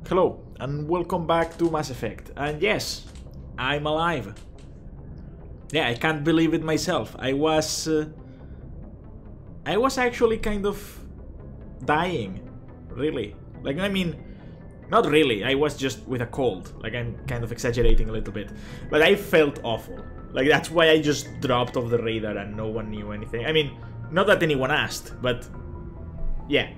Hello, and welcome back to Mass Effect. And yes, I'm alive. Yeah, I can't believe it myself. I was actually kind of dying, really. Like, I mean, not really. I was just with a cold. Like, I'm kind of exaggerating a little bit, but I felt awful. Like, that's why I just dropped off the radar and no one knew anything. I mean, not that anyone asked, but yeah.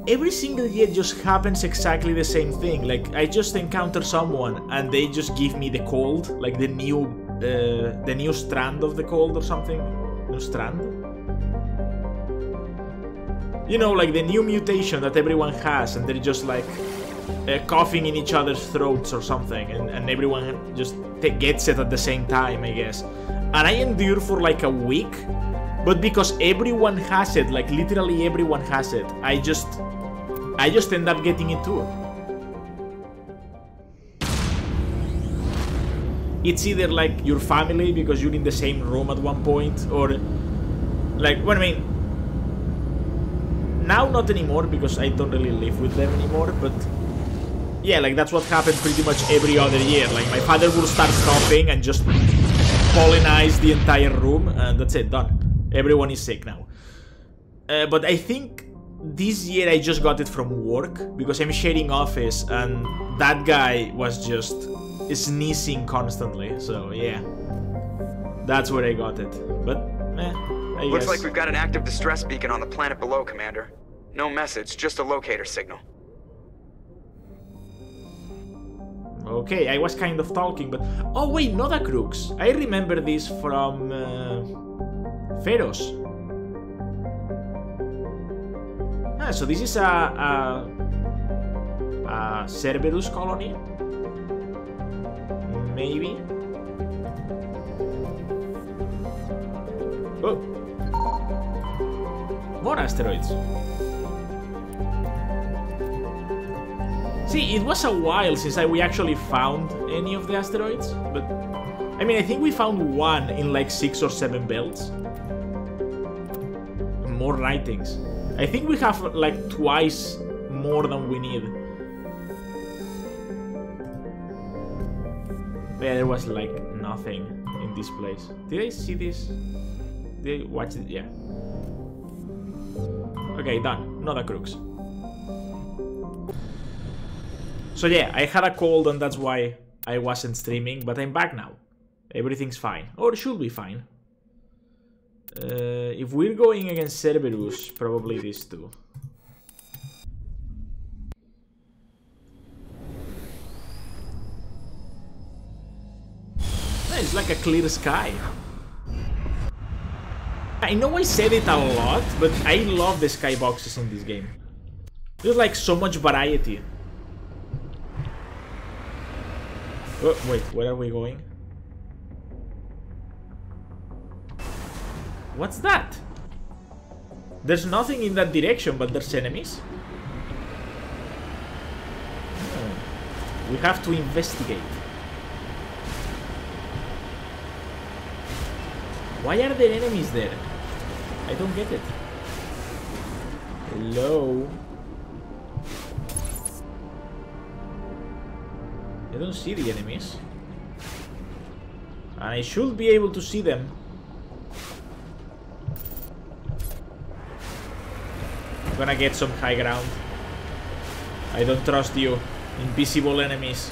Every single year just happens exactly the same thing. Like, I just encounter someone and they just give me the cold, like the new strand of the cold or something. New strand? You know, like the new mutation that everyone has, and they're just like coughing in each other's throats or something, and everyone just gets it at the same time, I guess. And I endure for like a week. But because everyone has it, like literally everyone has it, I just end up getting it too. It's either like your family because you're in the same room at one point, or like, well, I mean, now not anymore because I don't really live with them anymore, but yeah, like that's what happened pretty much every other year. Like my father will start coughing and just pollenize the entire room, and that's it, done. Everyone is sick now. But I think this year I just got it from work because I'm sharing office and that guy was just sneezing constantly. So yeah, that's where I got it. But I Looks guess. like we've got an active distress beacon on the planet below, Commander. No message, just a locator signal. Okay, I was kind of talking, but oh wait, not a crux. I remember this from Feros. Ah, so this is a Cerberus colony? Maybe? Oh! More asteroids. See, it was a while since we actually found any of the asteroids, but I mean, I think we found one in like 6 or 7 belts. More writings. I think we have like twice more than we need. Yeah, there was like nothing in this place. Did I see this? Did I watch it? Yeah. Okay, done. Not a crux. So yeah, I had a cold and that's why I wasn't streaming, but I'm back now. Everything's fine. Or it should be fine. If we're going against Cerberus, probably these two. It's like a clear sky. I know I said it a lot, but I love the skyboxes in this game. There's like so much variety. Oh, wait, where are we going? What's that? There's nothing in that direction, but there's enemies. Oh. We have to investigate. Why are there enemies there? I don't get it. Hello? I don't see the enemies. And I should be able to see them. I'm gonna get some high ground. I don't trust you. Invisible enemies.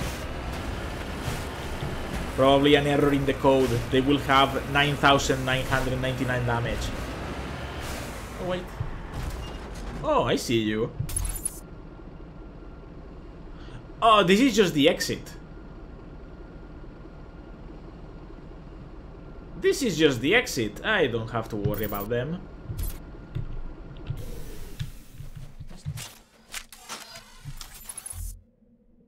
Probably an error in the code. They will have 9,999 damage. Oh, wait. Oh, I see you. Oh, this is just the exit. This is just the exit. I don't have to worry about them.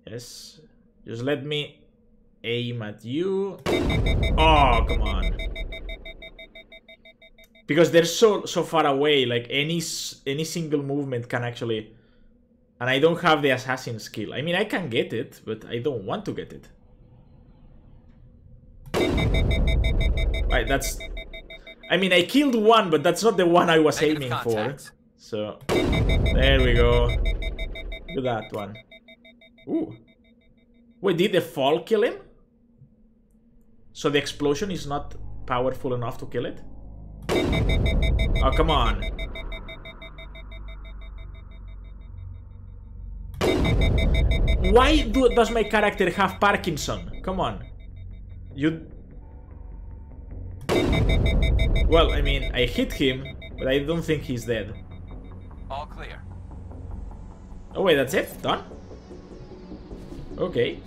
Yes. Just let me aim at you. Oh, come on. Because they're so far away, like any single movement can actually... And I don't have the assassin skill. I mean, I can get it, but I don't want to get it. Right, that's... I mean, I killed one, but that's not the one I was aiming for. So, there we go. Look at that one. Ooh. Wait, did the fall kill him? So the explosion is not powerful enough to kill it? Oh, come on. Why does my character have Parkinson? Come on. You... Well, I mean, I hit him, but I don't think he's dead. All clear. Oh wait, that's it? Done? Okay.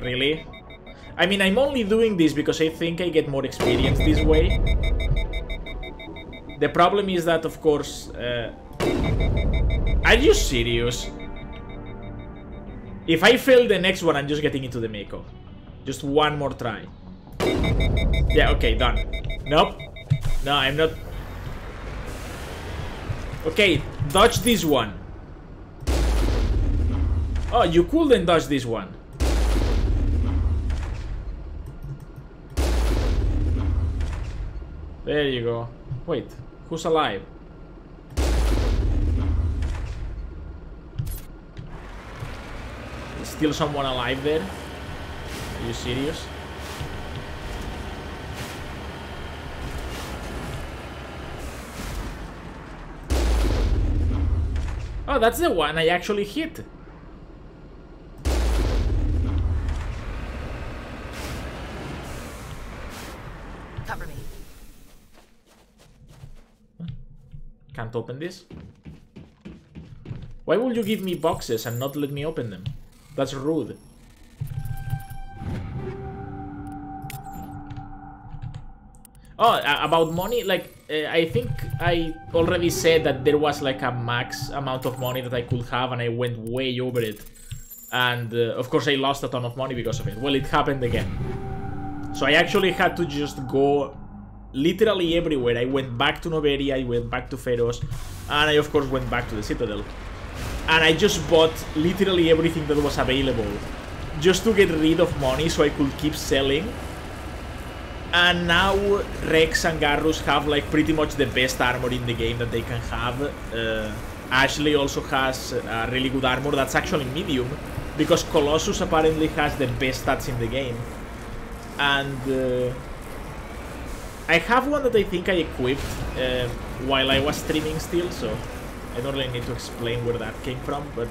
Really? I mean, I'm only doing this because I think I get more experience this way. The problem is that, of course... Are you serious? If I fail the next one, I'm just getting into the Mako. Just one more try. Yeah, okay, done. Nope. No, I'm not... Okay, dodge this one. Oh, you couldn't dodge this one. There you go. Wait, who's alive? Is still someone alive there? Are you serious? Oh, that's the one I actually hit. Cover me. Can't open this. Why would you give me boxes and not let me open them? That's rude. Oh, about money, like, I think I already said that there was like a max amount of money that I could have and I went way over it. And, of course, I lost a ton of money because of it. Well, it happened again. So I actually had to just go literally everywhere. I went back to Noveria, I went back to Feros, and I, of course, went back to the Citadel. And I just bought literally everything that was available just to get rid of money so I could keep selling. And now Rex and Garrus have like pretty much the best armor in the game that they can have. Ashley also has really good armor that's actually medium, because Colossus apparently has the best stats in the game. And I have one that I think I equipped while I was streaming still, so I don't really need to explain where that came from, but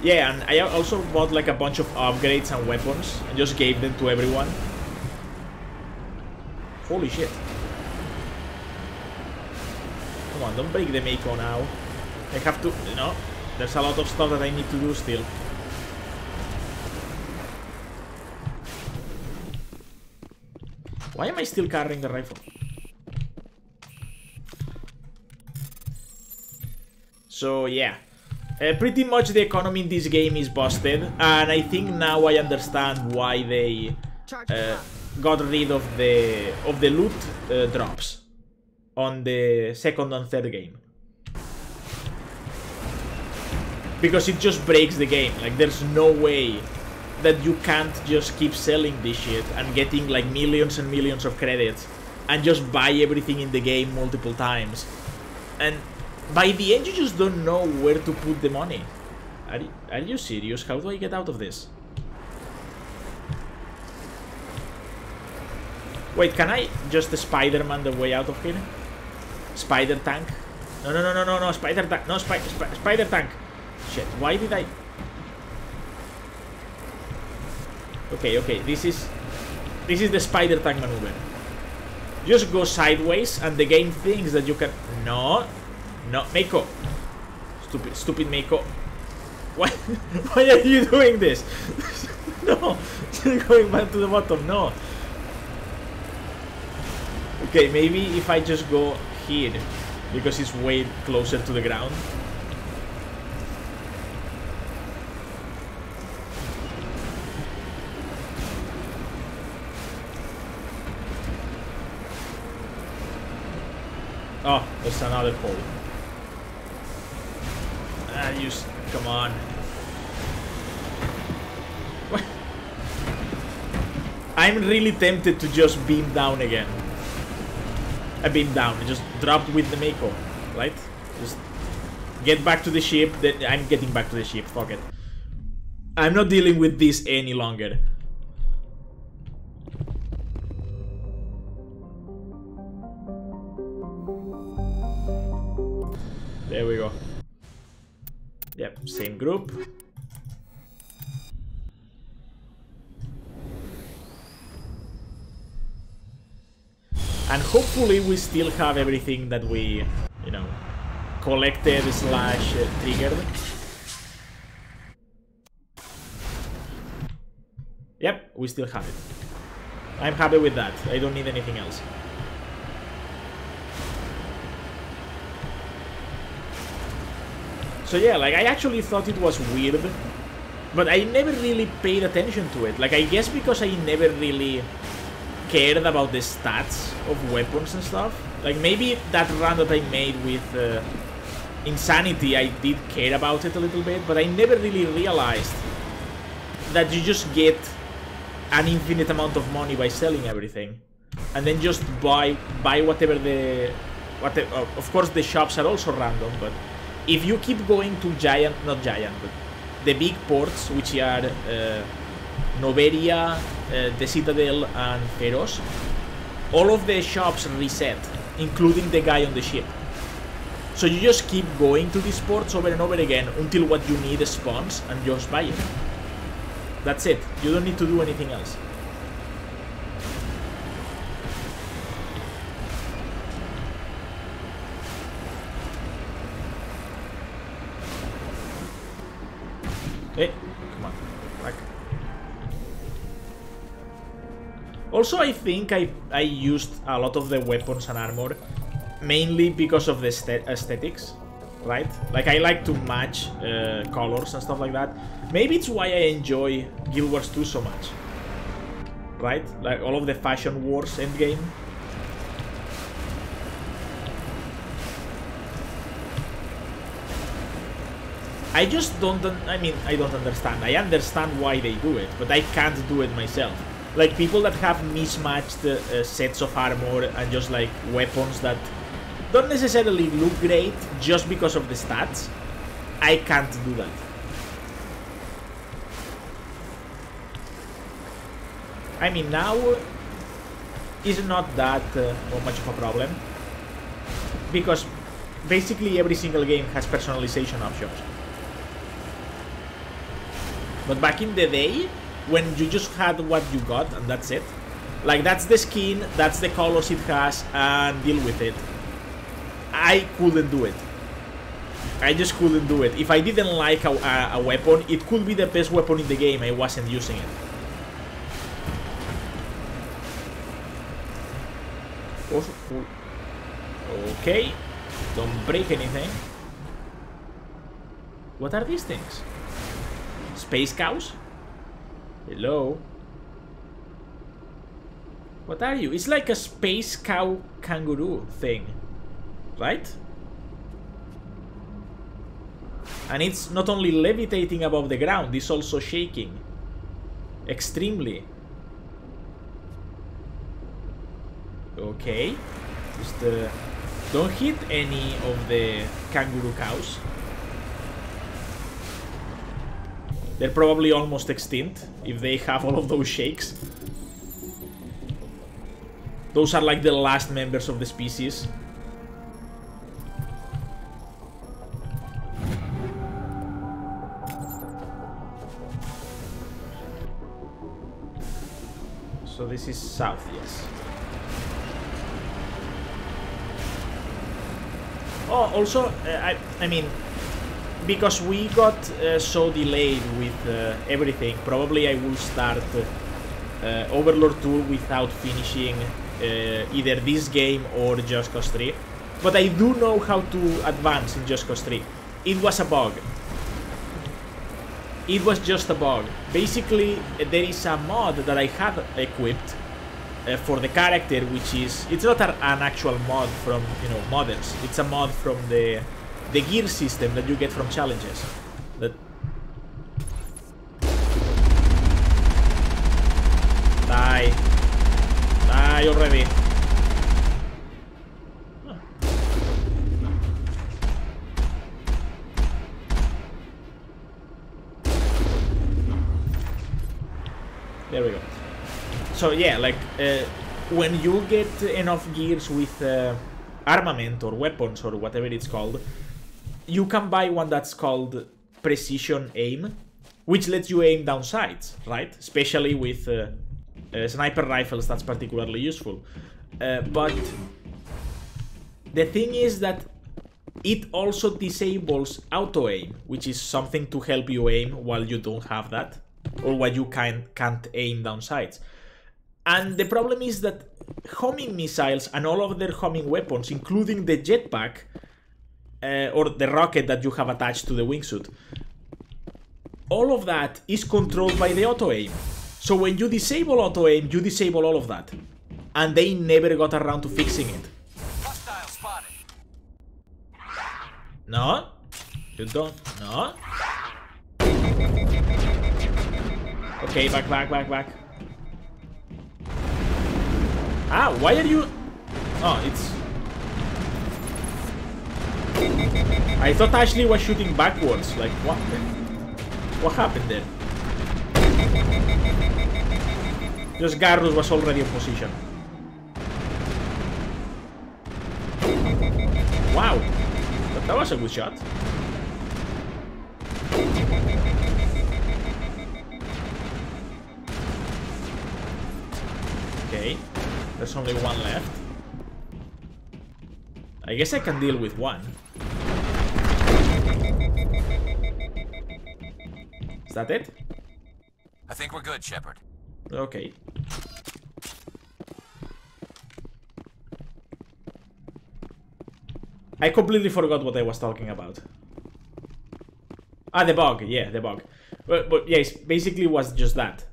yeah, and I also bought like a bunch of upgrades and weapons and just gave them to everyone. Holy shit. Come on, don't break the Mako now. I have to, you know, there's a lot of stuff that I need to do still. Why am I still carrying the rifle? So yeah, pretty much the economy in this game is busted, and I think now I understand why they got rid of the loot drops on the second and third game, because it just breaks the game. Like, there's no way that you can't just keep selling this shit and getting like millions and millions of credits and just buy everything in the game multiple times, and by the end you just don't know where to put the money. Are you serious? How do I get out of this? Wait, can I just Spider-Man the way out of here? Spider tank? No, spider tank. No, spider tank. Shit, why did I... Okay, this is the spider tank maneuver. Just go sideways and the game thinks that you can... No, Mako. Stupid Mako. Why are you doing this? No, you're going back to the bottom, no. Okay, maybe if I just go here, because it's way closer to the ground. Oh, there's another hole. Come on. I'm really tempted to just beam down again. Beam down, just drop with the Mako, right? Just get back to the ship, then I'm getting back to the ship, fuck it. I'm not dealing with this any longer. There we go. Yep, same group. And hopefully we still have everything that we, you know, collected slash triggered. Yep, we still have it. I'm happy with that. I don't need anything else. So yeah, like I actually thought it was weird, but I never really paid attention to it. Like I guess because I never really cared about the stats of weapons and stuff. Like maybe that run that I made with Insanity, I did care about it a little bit, but I never really realized that you just get an infinite amount of money by selling everything, and then just buy whatever of course the shops are also random, but if you keep going to not giant, but the big ports, which are Noveria, the Citadel, and Feroz, all of the shops reset, including the guy on the ship. So you just keep going to these ports over and over again until what you need spawns and just buy it. That's it. You don't need to do anything else. Hey, come on, back. Also, I think I used a lot of the weapons and armor mainly because of the aesthetics, right? Like I like to match colors and stuff like that. Maybe it's why I enjoy Guild Wars 2 so much, right? Like all of the Fashion Wars endgame. I just don't, I mean, I don't understand. I understand why they do it, but I can't do it myself. Like people that have mismatched sets of armor and just like weapons that don't necessarily look great just because of the stats, I can't do that. I mean, now is not that much of a problem, because basically every single game has personalization options. But back in the day, when you just had what you got and that's it, like that's the skin, that's the colors it has, and deal with it, I couldn't do it. I just couldn't do it. If I didn't like a weapon, it could be the best weapon in the game, I wasn't using it. Okay, don't break anything. What are these things? Space cows? Hello? What are you? It's like a space cow kangaroo thing, right? And it's not only levitating above the ground, it's also shaking. Extremely. Okay. Just don't hit any of the kangaroo cows. They're probably almost extinct if they have all of those shakes. Those are like the last members of the species. So this is south, yes. Oh, also, I mean, because we got so delayed with everything, probably I will start Overlord 2 without finishing either this game or Just Cause 3. But I do know how to advance in Just Cause 3. It was a bug. It was just a bug. Basically, there is a mod that I had equipped for the character, which is... It's not an actual mod from, you know, modders. It's a mod from the gear system that you get from challenges. That... Die. So yeah, like when you get enough gears with armament or weapons or whatever it's called, you can buy one that's called precision aim, which lets you aim down sights, right? Especially with sniper rifles, that's particularly useful. But the thing is that it also disables auto aim, which is something to help you aim while you don't have that, or while you can't aim down sights. And the problem is that homing missiles and all of their homing weapons, including the jetpack or the rocket that you have attached to the wingsuit, all of that is controlled by the auto aim. So when you disable auto aim, you disable all of that. And they never got around to fixing it. Hostile spotted. No? You don't? No? Okay, back. Ah, why are you... Oh, it's... I thought Ashley was shooting backwards. Like, what? What happened there? Just Garrus was already in position. Wow. That was a good shot. Okay. There's only one left. I guess I can deal with one. Is that it? I think we're good, Shepard. Okay. I completely forgot what I was talking about. Ah, the bug. Yeah, the bug. But yes, basically was just that.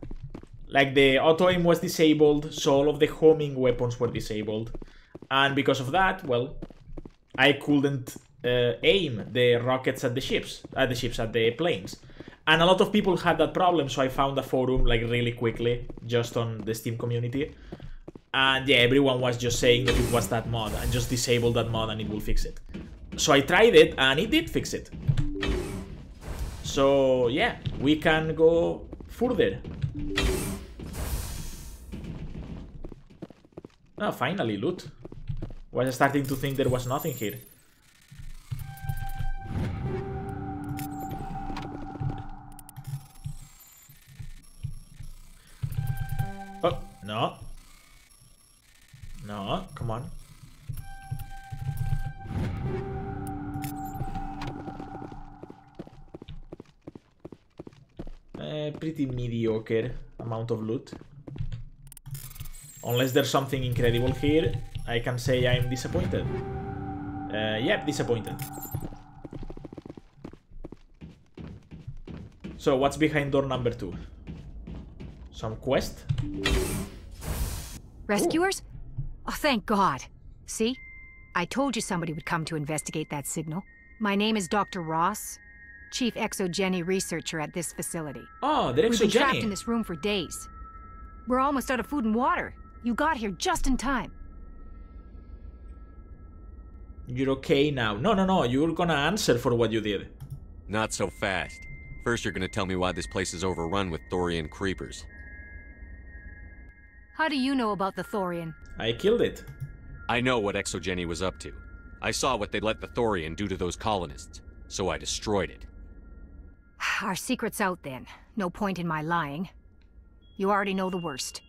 Like, the auto-aim was disabled, so all of the homing weapons were disabled. And because of that, well, I couldn't aim the rockets at the ships, at the planes. And a lot of people had that problem, so I found a forum, like, really quickly, just on the Steam community. And yeah, everyone was just saying that it was that mod, and just disable that mod and it will fix it. So I tried it, and it did fix it. So yeah, we can go further. Oh, finally, loot. Was starting to think there was nothing here. Oh, no. No, come on. Pretty mediocre amount of loot. Unless there's something incredible here, I can say I'm disappointed. Yep, disappointed. So, what's behind door number 2? Some quest? Rescuers? Oh, thank God. See? I told you somebody would come to investigate that signal. My name is Dr. Ross, Chief Exogeny Researcher at this facility. Oh, the Exogeny. We've been trapped in this room for days. We're almost out of food and water. You got here just in time. You're okay now. No. You're gonna answer for what you did. Not so fast. First, you're gonna tell me why this place is overrun with Thorian creepers. How do you know about the Thorian? I killed it. I know what Exogeny was up to. I saw what they let the Thorian do to those colonists, so I destroyed it. Our secret's out then. No point in my lying. You already know the worst.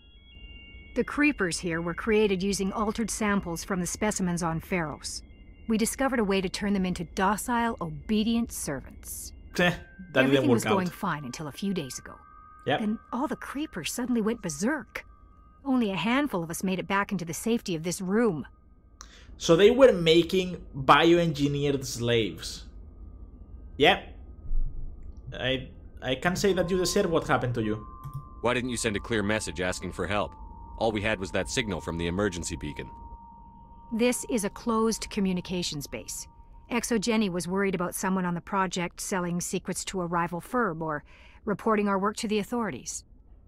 The creepers here were created using altered samples from the specimens on Pharos. We discovered a way to turn them into docile, obedient servants. That Everything didn't work was going out. fine until a few days ago. Yep. Then all the creepers suddenly went berserk. Only a handful of us made it back into the safety of this room. So they were making bioengineered slaves. Yep. I can say that you deserve what happened to you. Why didn't you send a clear message asking for help? All we had was that signal from the emergency beacon. This is a closed communications base. Exogeny was worried about someone on the project selling secrets to a rival firm or reporting our work to the authorities.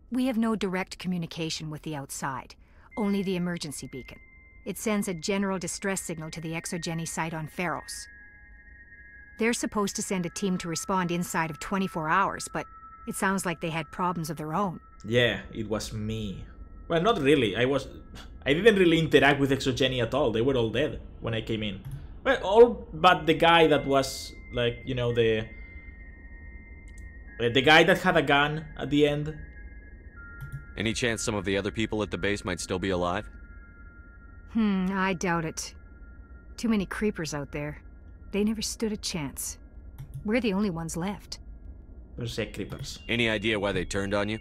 We have no direct communication with the outside, only the emergency beacon. It sends a general distress signal to the Exogeny site on Pharos. They're supposed to send a team to respond inside of 24 hours, but it sounds like they had problems of their own. Yeah, it was me. Well, not really. I didn't really interact with Exogeny at all. They were all dead when I came in. Well, all but the guy that was, like, you know, the guy that had a gun at the end. Any chance some of the other people at the base might still be alive? I doubt it. Too many creepers out there. They never stood a chance. We're the only ones left. Those creepers. Any idea why they turned on you?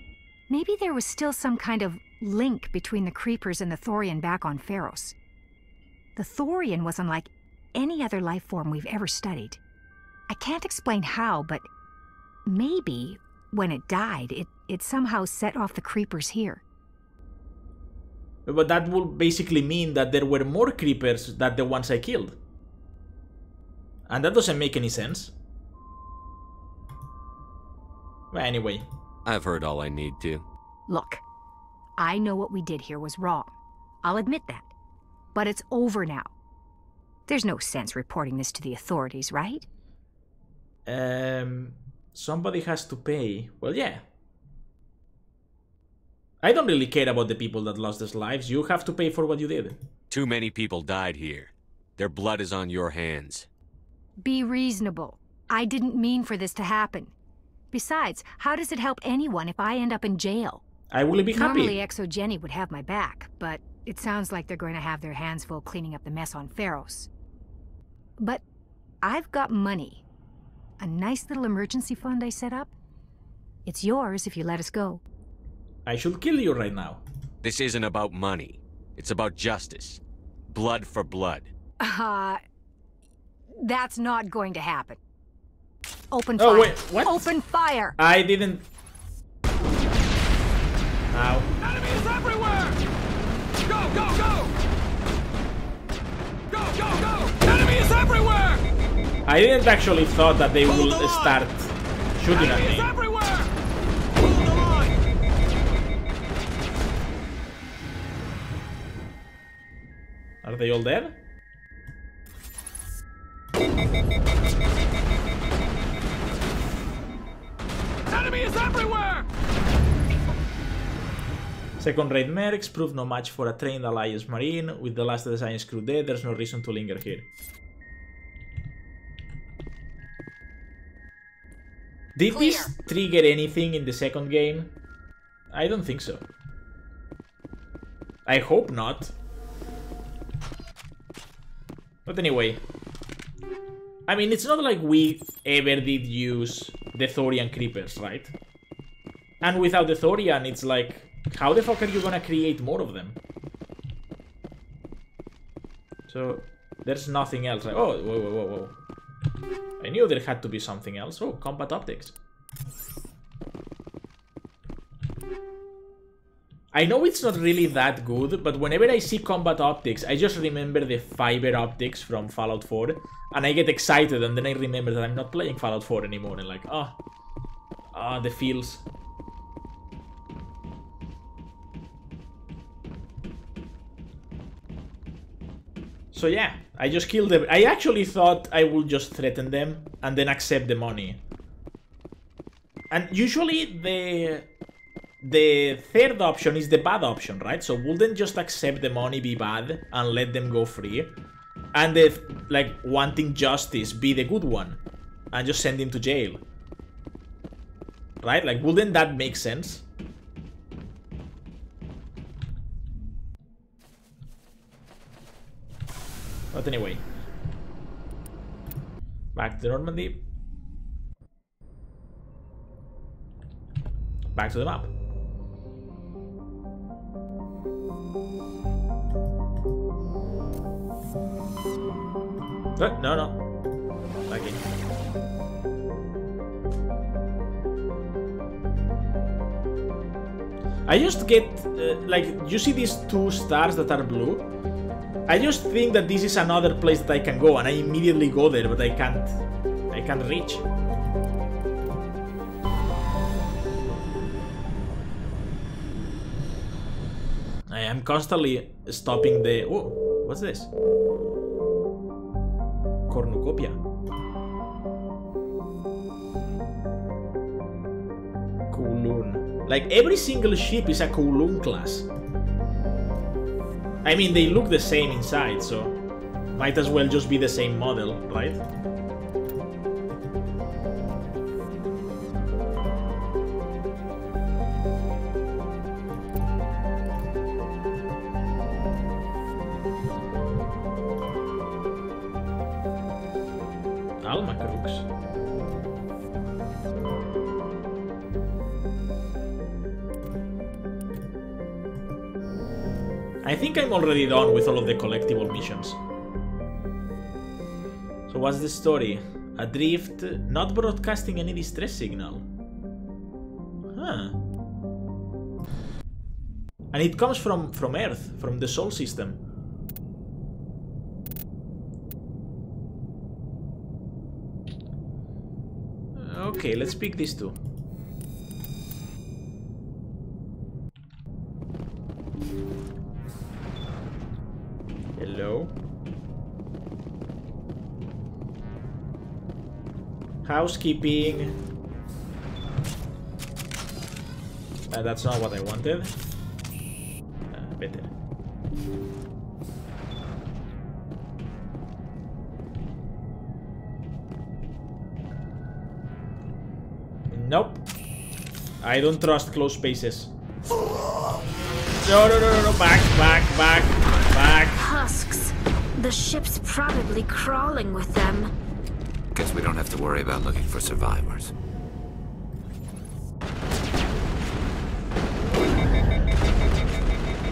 Maybe there was still some kind of link between the creepers and the Thorian back on Pharos. The Thorian was unlike any other life form we've ever studied. I can't explain how, but maybe when it died, it somehow set off the creepers here. But that would basically mean that there were more creepers than the ones I killed. And that doesn't make any sense. Well, anyway. I've heard all I need to. Look, I know what we did here was wrong. I'll admit that. But it's over now. There's no sense reporting this to the authorities, right? Somebody has to pay. Well, yeah. I don't really care about the people that lost their lives. You have to pay for what you did. Too many people died here. Their blood is on your hands. Be reasonable. I didn't mean for this to happen. Besides, how does it help anyone if I end up in jail? I will be happy. Normally Exogeny would have my back, but it sounds like they're going to have their hands full cleaning up the mess on Pharos. But I've got money. A nice little emergency fund I set up. It's yours if you let us go. I should kill you right now. This isn't about money. It's about justice. Blood for blood. That's not going to happen. Open Oh, fire. wait, what? Open fire! I didn't... Ow. Enemies everywhere! Go, go, go! Go, go, go! Enemies everywhere! I didn't actually thought that they will start shooting at Enemies me. everywhere! Hold the line! Are they all dead? Enemies everywhere! Second-rate mercs prove no match for a trained Alliance Marine. With the last of the science crew dead, there's no reason to linger here. Did this trigger anything in the second game? I don't think so. I hope not. But anyway. I mean, it's not like we ever did use the Thorian creepers, right? And without the Thorian, it's like, how the fuck are you gonna create more of them? So, there's nothing else. Like, oh, whoa, whoa, whoa, whoa. I knew there had to be something else. Oh, combat optics. I know it's not really that good, but whenever I see combat optics, I just remember the fiber optics from Fallout 4, and I get excited, and then I remember that I'm not playing Fallout 4 anymore, and like, the feels. So yeah, I just killed them. I actually thought I would just threaten them and then accept the money. And usually the third option is the bad option, right? So wouldn't just accept the money be bad and let them go free? And the, like, wanting justice be the good one and just send him to jail? Right? Like, wouldn't that make sense? But anyway, back to Normandy. Back to the map. No. Back in. I just get, like, you see these two stars that are blue? I just think that this is another place that I can go, and I immediately go there, but I can't reach. I am constantly stopping the... Oh, what's this? Cornucopia. Kowloon. Like, every single ship is a Kowloon class. I mean, they look the same inside, so might as well just be the same model, right? Alma crooks. I think I'm already done with all of the collectible missions. So what's the story? Adrift, not broadcasting any distress signal. Huh. And it comes from Earth, from the Sol system. Okay, let's pick these two. Hello. Housekeeping. That's not what I wanted. Better. Nope. I don't trust close spaces. No. Back. Husks. The ship's probably crawling with them. Guess we don't have to worry about looking for survivors.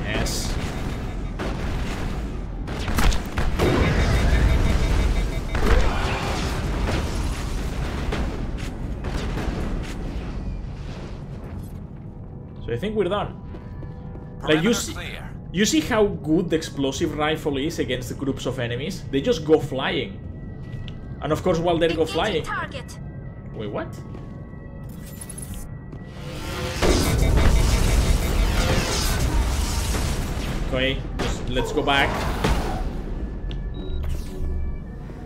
Yes. So I think we're done. Like you see how good the explosive rifle is against groups of enemies? They just go flying. And of course while they go flying... Target. Wait, what? Okay, just let's go back.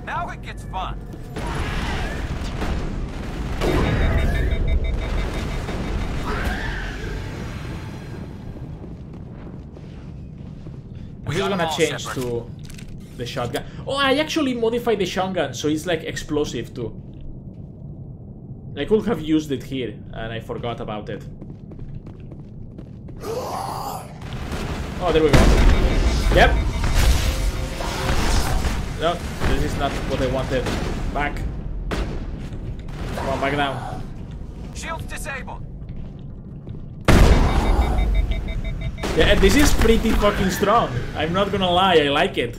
Now it gets fun. I'm just gonna change to the shotgun. Oh, I actually modified the shotgun, so it's like explosive too. I could have used it here, and I forgot about it. Oh, there we go. Yep. No, this is not what I wanted. Back. Come on, back down. Shields disabled. Yeah, this is pretty fucking strong. I'm not gonna lie, I like it.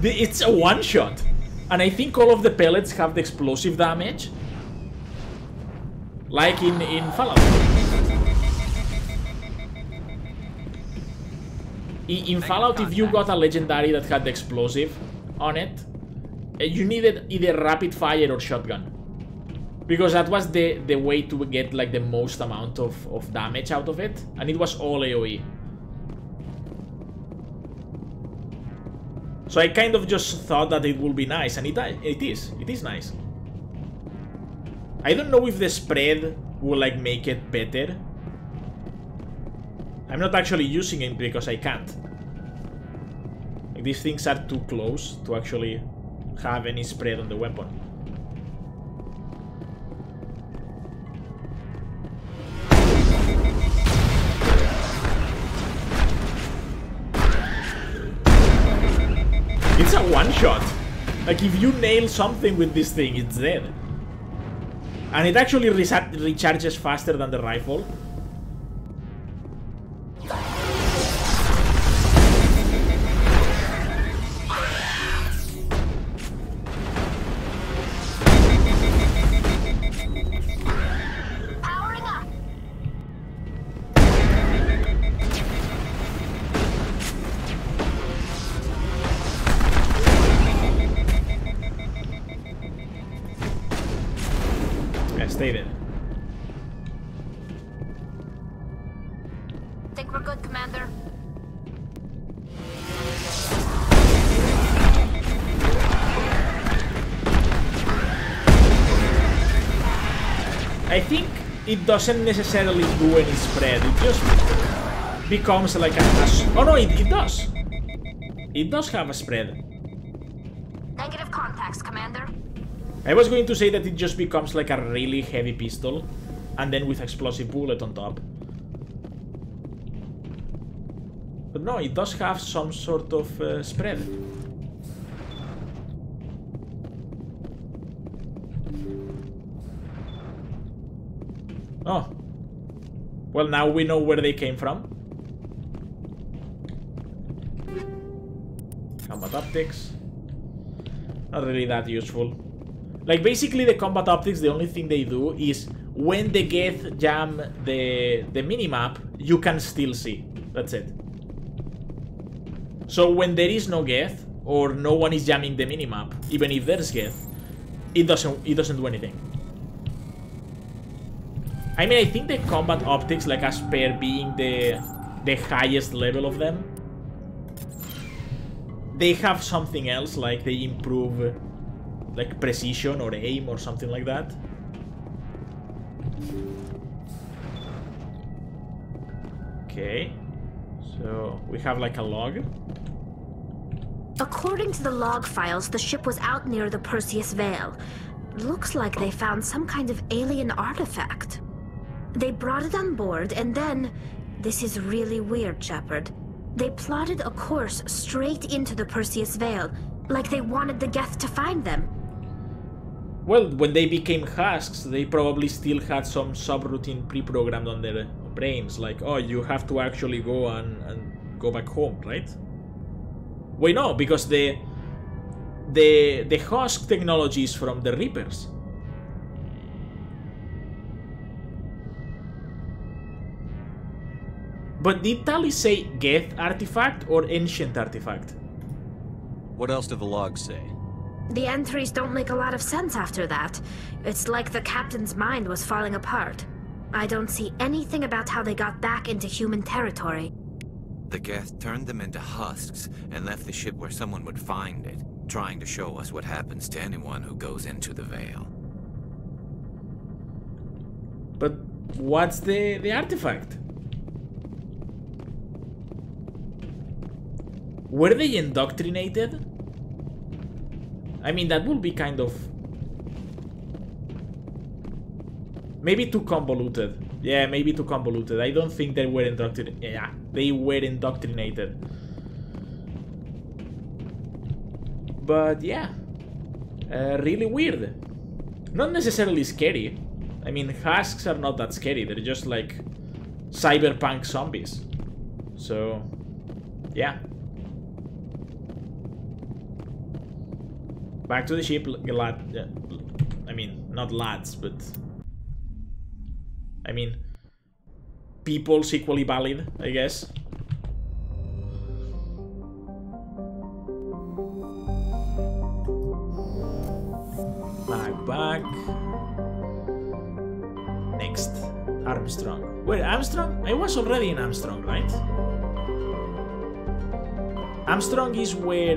It's a one-shot. And I think all of the pellets have the explosive damage. Like in Fallout. In Fallout, if you got a legendary that had the explosive on it, you needed either rapid fire or shotgun. Because that was the way to get like the most amount of damage out of it. And it was all AoE. So I kind of just thought that it would be nice, and it is nice. I don't know if the spread will like make it better. I'm not actually using it because I can't. Like, these things are too close to actually have any spread on the weapon. It's a one-shot. Like, if you nail something with this thing, it's dead. And it actually recharges faster than the rifle. Powering up. Yeah, stay there. Think we're good, Commander. I think it doesn't necessarily do any spread. It just becomes like a... Oh no, it does. It does have a spread. Negative contacts, Commander. I was going to say that it just becomes like a really heavy pistol, and then with explosive bullet on top. But no, it does have some sort of spread. Oh. Well, now we know where they came from. Combat optics. Not really that useful. Like, basically the combat optics, the only thing they do is when the Geth jam the minimap, you can still see. That's it. So when there is no Geth, or no one is jamming the minimap, even if there's Geth, it doesn't do anything. I mean, I think the combat optics, like as per being the highest level of them, they have something else, like they improve like precision or aim or something like that. Okay, so we have like a log. According to the log files, the ship was out near the Perseus Veil. Looks like they found some kind of alien artifact. They brought it on board, and then... This is really weird, Shepard. They plotted a course straight into the Perseus Veil, like they wanted the Geth to find them. Well, when they became husks, they probably still had some subroutine pre-programmed on their brains, like, oh, you have to actually go and go back home, right? Wait, no, because the husk technology is from the Reapers. But did Tali say Geth artifact or ancient artifact? What else do the logs say? The entries don't make a lot of sense after that. It's like the captain's mind was falling apart. I don't see anything about how they got back into human territory. The Geth turned them into husks and left the ship where someone would find it, trying to show us what happens to anyone who goes into the Veil. But what's the artifact? Were they indoctrinated? I mean, that would be kind of... maybe too convoluted. Yeah, maybe too convoluted. I don't think they were indoctrinated. Yeah, they were indoctrinated. But yeah, really weird. Not necessarily scary. I mean, husks are not that scary. They're just like cyberpunk zombies. So, yeah. Back to the ship, lad. I mean, not lads, but... I mean, people's equally valid, I guess. Back. Next, Armstrong. Wait, Armstrong? I was already in Armstrong, right? Armstrong is where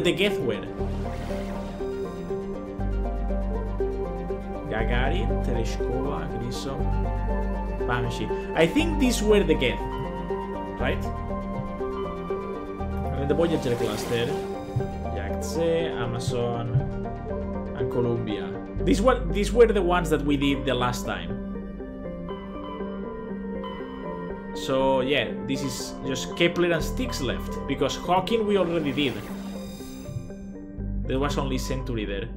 the Geth were. Gagarin, Tereshkova, Grissom, Banshee. I think these were the Geth, right? And then the Voyager cluster, Yaktse, Amazon, and Columbia. These were the ones that we did the last time. So yeah, this is just Kepler and Styx left, because Hawking we already did. There was only Century there.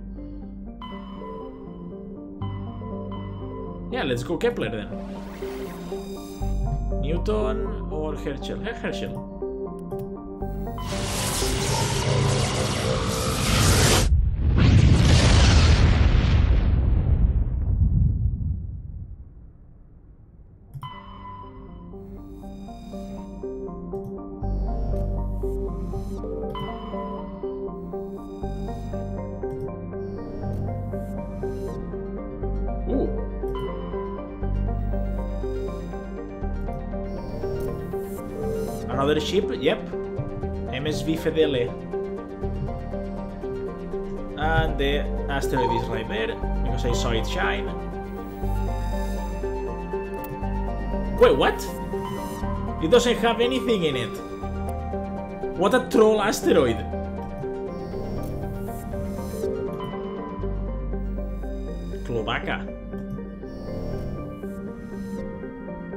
Yeah, let's go Kepler then. Newton or Herschel? Herschel. Another ship, yep. MSV Fedele. And the asteroid is right there, because I saw it shine. Wait, what? It doesn't have anything in it. What a troll asteroid. Clovaca.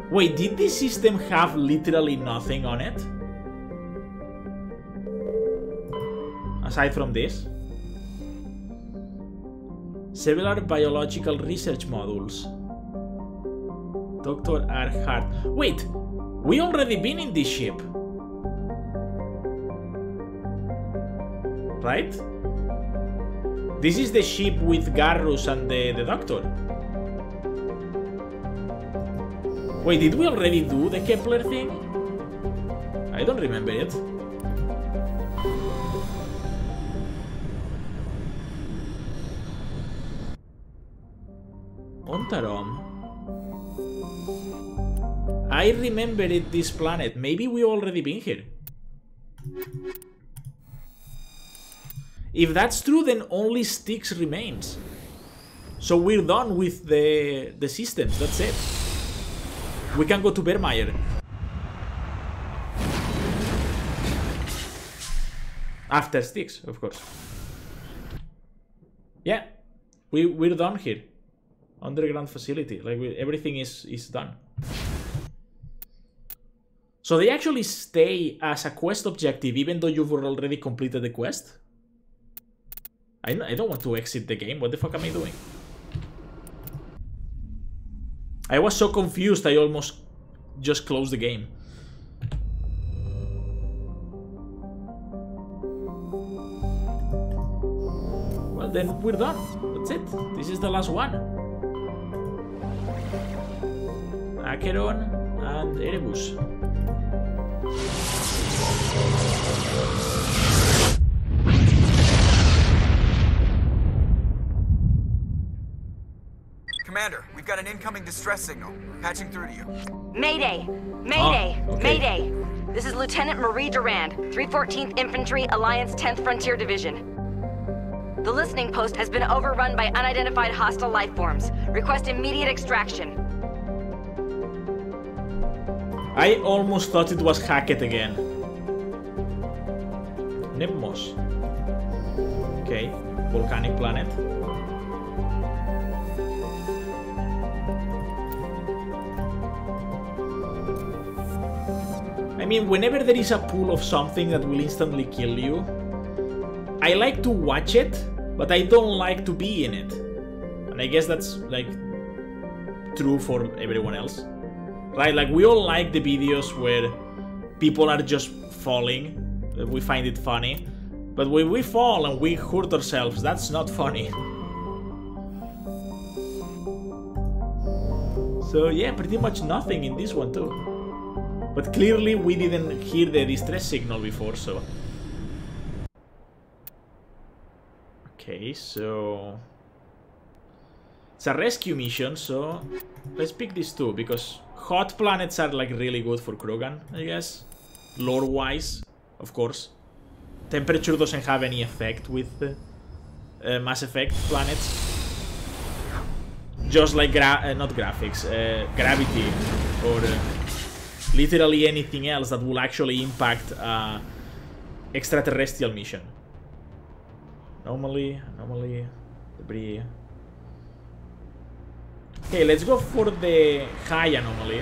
Wait, did this system have literally nothing on it? Aside from this? Several biological research modules. Dr. Arhart. Wait! We already been in this ship. Right? This is the ship with Garrus and the Doctor. Wait, did we already do the Kepler thing? I don't remember it. Ontarom. I remember it, this planet. Maybe we already been here. If that's true, then only Styx remains. So we're done with the systems, that's it. We can go to Bermeyer. After Styx, of course. Yeah, we're done here. Underground facility, like everything is done. So they actually stay as a quest objective even though you've already completed the quest? I don't want to exit the game. What the fuck am I doing? I was so confused I almost just closed the game. Well, then we're done. That's it. This is the last one. Acheron and Erebus. Commander, we've got an incoming distress signal. Patching through to you. Mayday! Mayday! Oh, okay. Mayday! This is Lieutenant Marie Durand, 314th Infantry, Alliance 10th Frontier Division. The listening post has been overrun by unidentified hostile life forms. Request immediate extraction. I almost thought it was Hackett again. Nebmos. Okay, volcanic planet. I mean, whenever there is a pool of something that will instantly kill you, I like to watch it, but I don't like to be in it. And I guess that's, like, true for everyone else. Right? Like, we all like the videos where people are just falling. We find it funny. But when we fall and we hurt ourselves, that's not funny. So yeah, pretty much nothing in this one too. But clearly we didn't hear the distress signal before, so... Okay, so... It's a rescue mission, so... Let's pick these two, because hot planets are like really good for Krogan, I guess. Lore-wise, of course. Temperature doesn't have any effect with Mass Effect planets. Just like not graphics, gravity, or literally anything else that will actually impact extraterrestrial mission. Anomaly, debris. Okay, let's go for the high anomaly.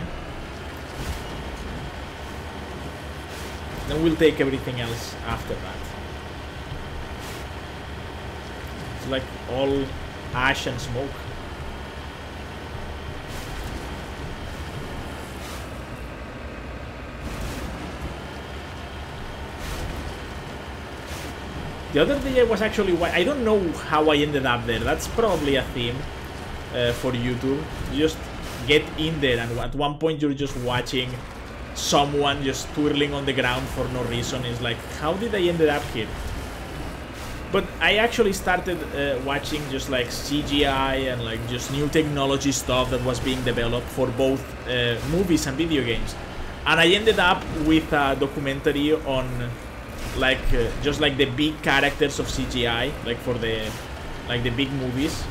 Then we'll take everything else after that. It's like all ash and smoke. The other day I was actually... I don't know how I ended up there. That's probably a theme for YouTube. You just get in there and at one point you're just watching someone just twirling on the ground for no reason. It's like, how did I end up here? But I actually started watching just like CGI and like just new technology stuff that was being developed for both movies and video games. And I ended up with a documentary on like just like the big characters of CGI, like for the big movies.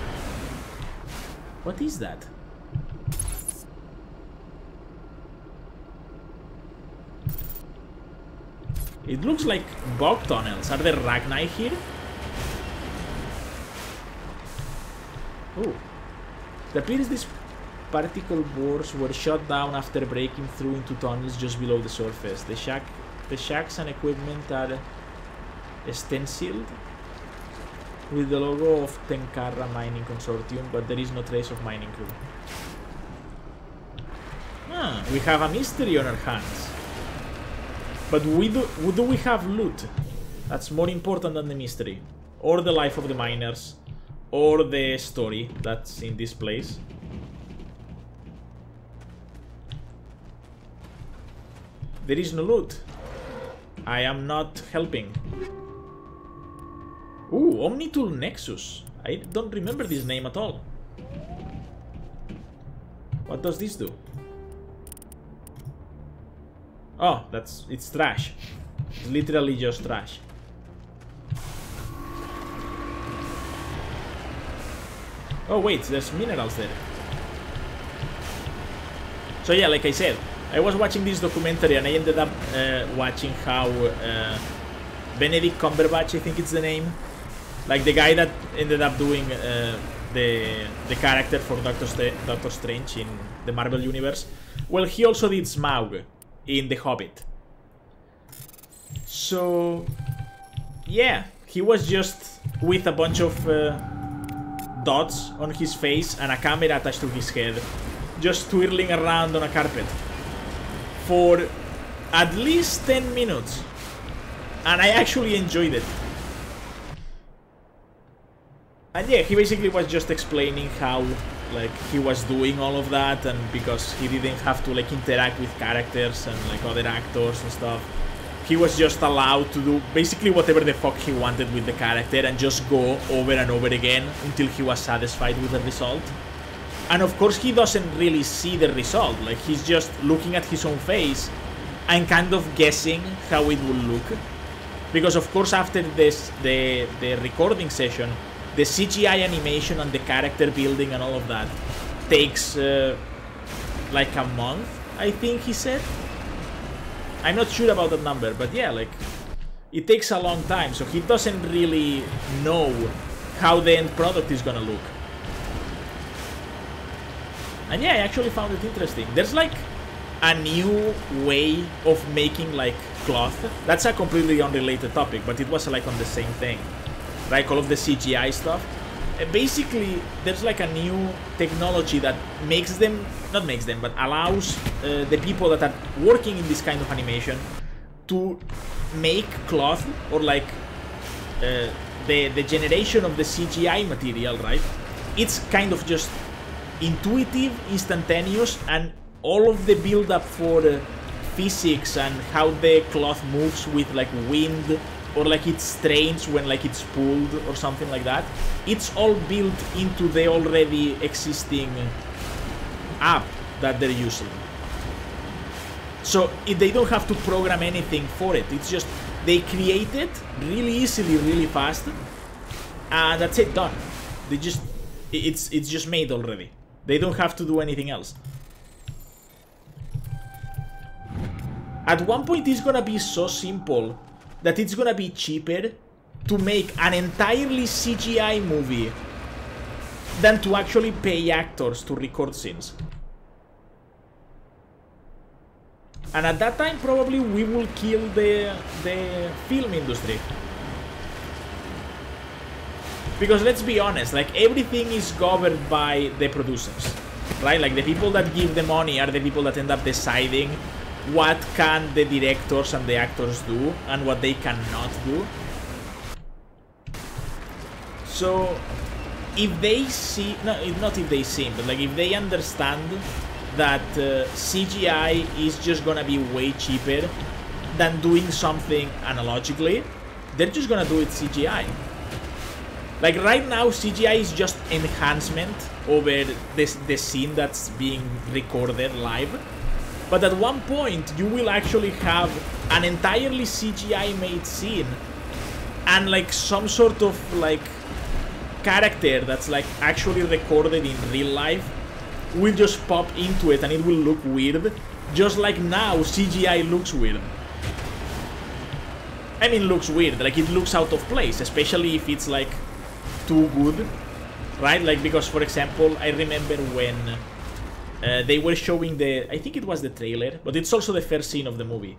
What is that? It looks like bog tunnels. Are there Ragni here? Oh. It appears these particle bores were shot down after breaking through into tunnels just below the surface. The shacks and equipment are stenciled with the logo of Tenkara Mining Consortium, but there is no trace of mining crew. Ah, we have a mystery on our hands. But do we have loot? That's more important than the mystery. Or the life of the miners. Or the story that's in this place. There is no loot. I am not helping. Ooh, Omnitool Nexus. I don't remember this name at all. What does this do? Oh, it's trash. It's literally just trash. Oh wait, there's minerals there. So yeah, like I said, I was watching this documentary and I ended up watching how Benedict Cumberbatch, I think it's the name, like the guy that ended up doing the character for Doctor Strange in the Marvel Universe. Well, he also did Smaug in The Hobbit. So yeah, he was just with a bunch of dots on his face and a camera attached to his head, just twirling around on a carpet for at least 10 minutes, and I actually enjoyed it. And yeah, he basically was just explaining how like he was doing all of that, and because he didn't have to like interact with characters and like other actors and stuff, he was just allowed to do basically whatever the fuck he wanted with the character and just go over and over again until he was satisfied with the result. And of course he doesn't really see the result, like he's just looking at his own face and kind of guessing how it will look. Because of course after this, the recording session, the CGI animation and the character building and all of that takes like a month, I think he said. I'm not sure about that number, but yeah, like it takes a long time, so he doesn't really know how the end product is gonna look. And yeah, I actually found it interesting. There's like a new way of making like cloth. That's a completely unrelated topic, but it was like on the same thing. Like all of the CGI stuff. Basically, there's like a new technology that makes them, not makes them, but allows the people that are working in this kind of animation to make cloth, or like the generation of the CGI material, right? It's kind of just intuitive, instantaneous, and all of the build-up for physics and how the cloth moves with like wind, or like it strains when like it's pulled or something like that. It's all built into the already existing app that they're using. So they don't have to program anything for it. It's just they create it really easily, really fast, and that's it, done. They just it's just made already. They don't have to do anything else. At one point it's gonna be so simple that it's gonna be cheaper to make an entirely CGI movie than to actually pay actors to record scenes. And at that time probably we will kill the film industry. Because let's be honest, like everything is governed by the producers, right? Like the people that give the money are the people that end up deciding what can the directors and the actors do and what they cannot do. So if they see, not if they see, but like if they understand that CGI is just gonna be way cheaper than doing something analogically, they're just gonna do it CGI. Like right now CGI is just enhancement over the scene that's being recorded live. But at one point, you will actually have an entirely CGI made scene and like some sort of like character that's like actually recorded in real life will just pop into it and it will look weird, just like now CGI looks weird. I mean, looks weird, like it looks out of place, especially if it's like too good, right? Like, because for example, I remember when they were showing the, I think it was the trailer, but it's also the first scene of the movie.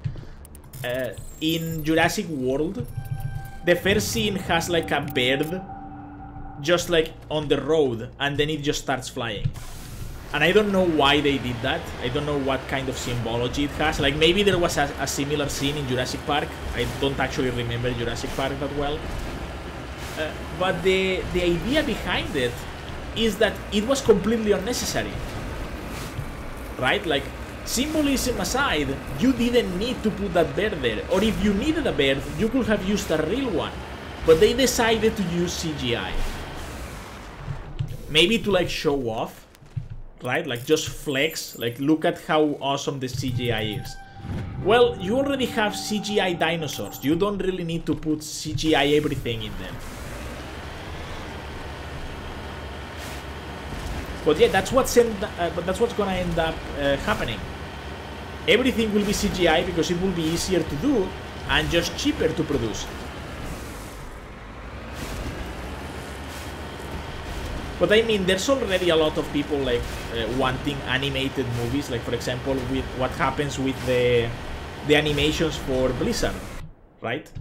In Jurassic World, the first scene has like a bird just like on the road, and then it just starts flying. And I don't know why they did that. I don't know what kind of symbology it has. Like, maybe there was a similar scene in Jurassic Park. I don't actually remember Jurassic Park that well. But the idea behind it is that it was completely unnecessary. Right? Like, symbolism aside, you didn't need to put that bird there. Or if you needed a bird, you could have used a real one. But they decided to use CGI. Maybe to like show off. Right? Like just flex. Like look at how awesome the CGI is. Well, you already have CGI dinosaurs. You don't really need to put CGI everything in them. But yeah, that's what's gonna end up happening. Everything will be CGI because it will be easier to do and just cheaper to produce. But I mean, there's already a lot of people like wanting animated movies, like for example with what happens with the animations for Blizzard, right?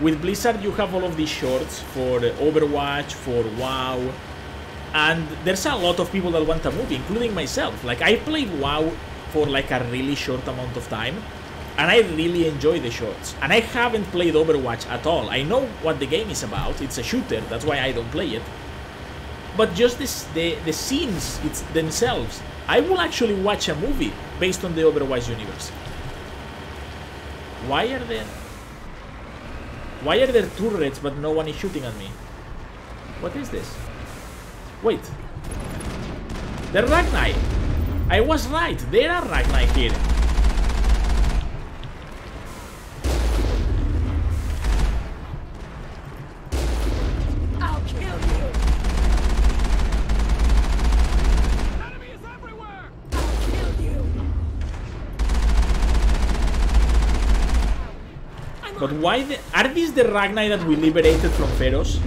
With Blizzard you have all of these shorts for Overwatch, for WoW, and there's a lot of people that want a movie, including myself. Like I played WoW for like a really short amount of time, and I really enjoy the shorts. And I haven't played Overwatch at all. I know what the game is about, it's a shooter, that's why I don't play it. But just the scenes themselves, I will actually watch a movie based on the Overwatch universe. Why are there turrets but no one is shooting at me? What is this? Wait. The Ragni! I was right, there are Ragni here. I'll kill you! Enemies everywhere! I'll kill you! But why are these the Ragni that we liberated from Pharos?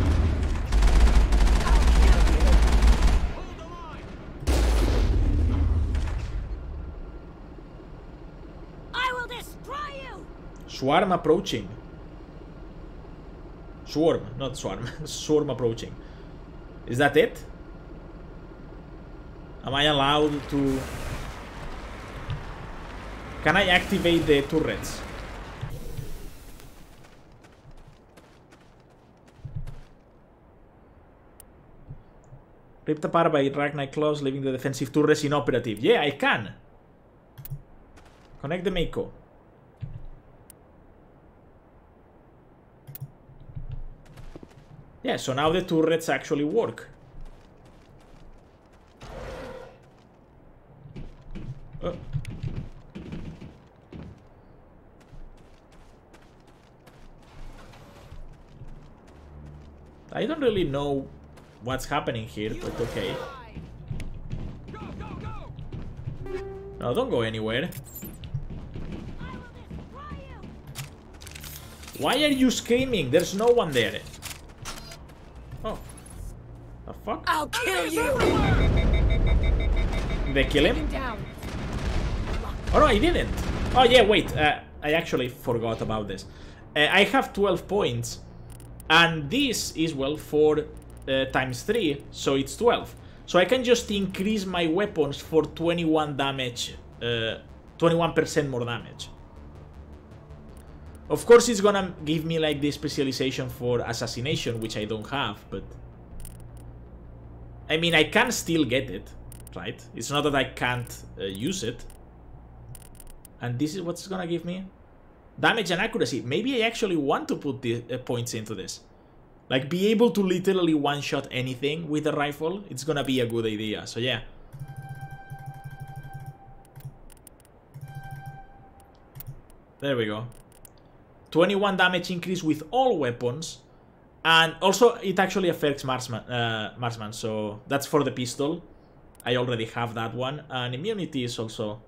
Swarm approaching. Swarm, not swarm. Swarm approaching. Is that it? Am I allowed to... Can I activate the turrets? Ripped apart by Ragni claws, leaving the defensive turrets inoperative. Yeah, I can. Connect the Mako. Yeah, so now the turrets actually work. Oh. I don't really know what's happening here, but okay. No, don't go anywhere. Why are you screaming? There's no one there. Oh. The fuck? I'll kill you! Did they kill him? Oh no, I didn't. Oh yeah, wait. I actually forgot about this. I have 12 points. And this is, well, 4 times 3, so it's 12. So I can just increase my weapons for 21 damage, 21% more damage. Of course, it's gonna give me like the specialization for assassination, which I don't have, but... I mean, I can still get it, right? It's not that I can't use it. And this is what's gonna give me? Damage and accuracy. Maybe I actually want to put the points into this. Like, be able to literally one-shot anything with a rifle. It's gonna be a good idea, so yeah. There we go. 21 damage increase with all weapons. And also, it actually affects marksman, so that's for the pistol. I already have that one. And immunity is also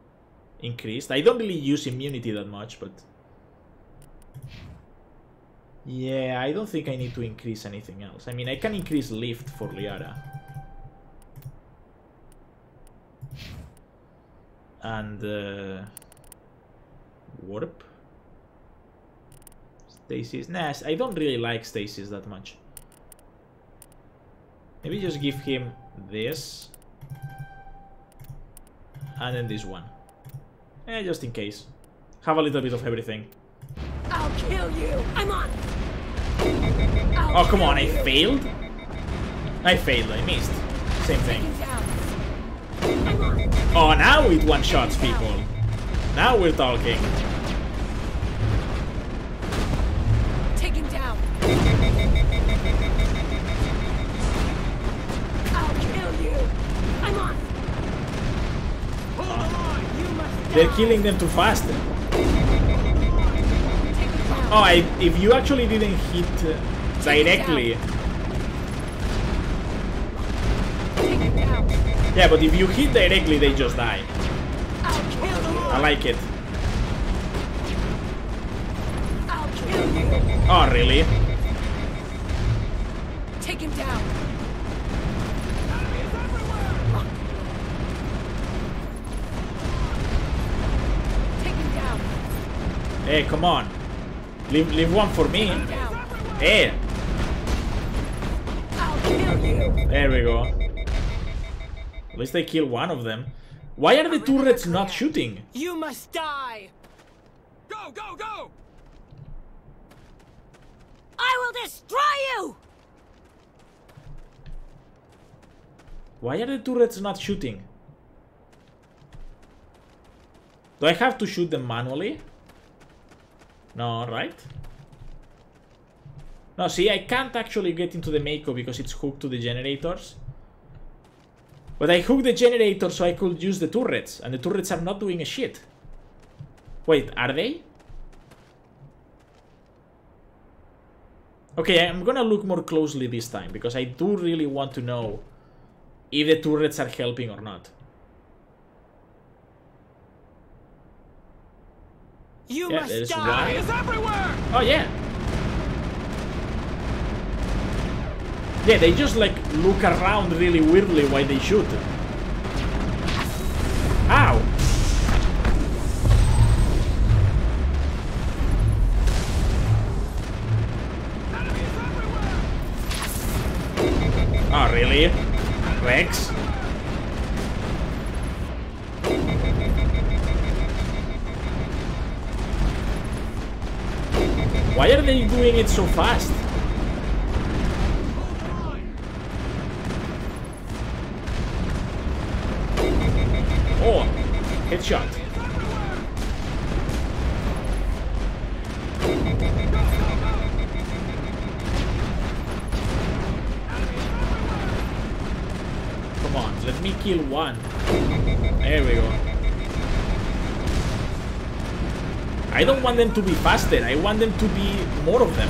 increased. I don't really use immunity that much, but... yeah, I don't think I need to increase anything else. I mean, I can increase lift for Liara. And... warp? Stasis. Nah, I don't really like Stasis that much. Maybe just give him this. And then this one. Just in case. Have a little bit of everything. I'll kill you. I'm on. Oh, come on, I failed? I failed, I missed. Same thing. Oh, now it one-shots people. Now we're talking. Take him down. I'll kill you. I'm on. Hold the line. You must. They're killing them too fast. Oh, if you actually didn't hit directly. Yeah, but if you hit directly, they just die. I like it. Oh, really? Take him down. Take him down. Hey, come on. Leave one for me. Hey. I'll kill you. There we go. At least I kill one of them. Why are the turrets not shooting? You must die. Go, go, go. I will destroy you. Why are the turrets not shooting? Do I have to shoot them manually? No, right? No, see, I can't actually get into the Mako because it's hooked to the generators. But I hooked the generator so I could use the turrets, and the turrets are not doing a shit. Wait, are they? Okay, I'm gonna look more closely this time, because I do really want to know if the turrets are helping or not. You Yeah, must there's die. one. Is everywhere. Oh, yeah. Yeah, they just, like, look around really weirdly while they shoot. Ow! Oh, really? Rex? Why are they doing it so fast? Oh, headshot. Come on, let me kill one. There we go. I don't want them to be faster, I want them to be more of them.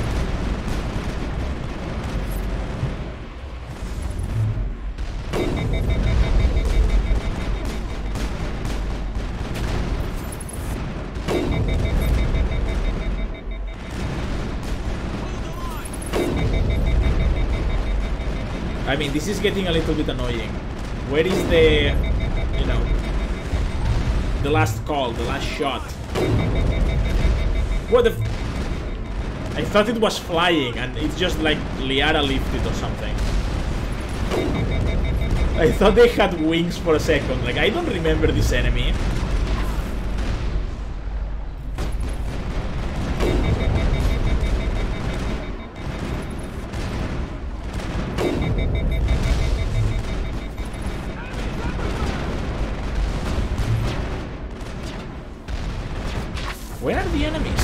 I mean, this is getting a little bit annoying. Where is the, you know, the last call, the last shot? What the f— I thought it was flying and it's just like Liara lifted or something. I thought they had wings for a second. Like, I don't remember this enemy. Where are the enemies?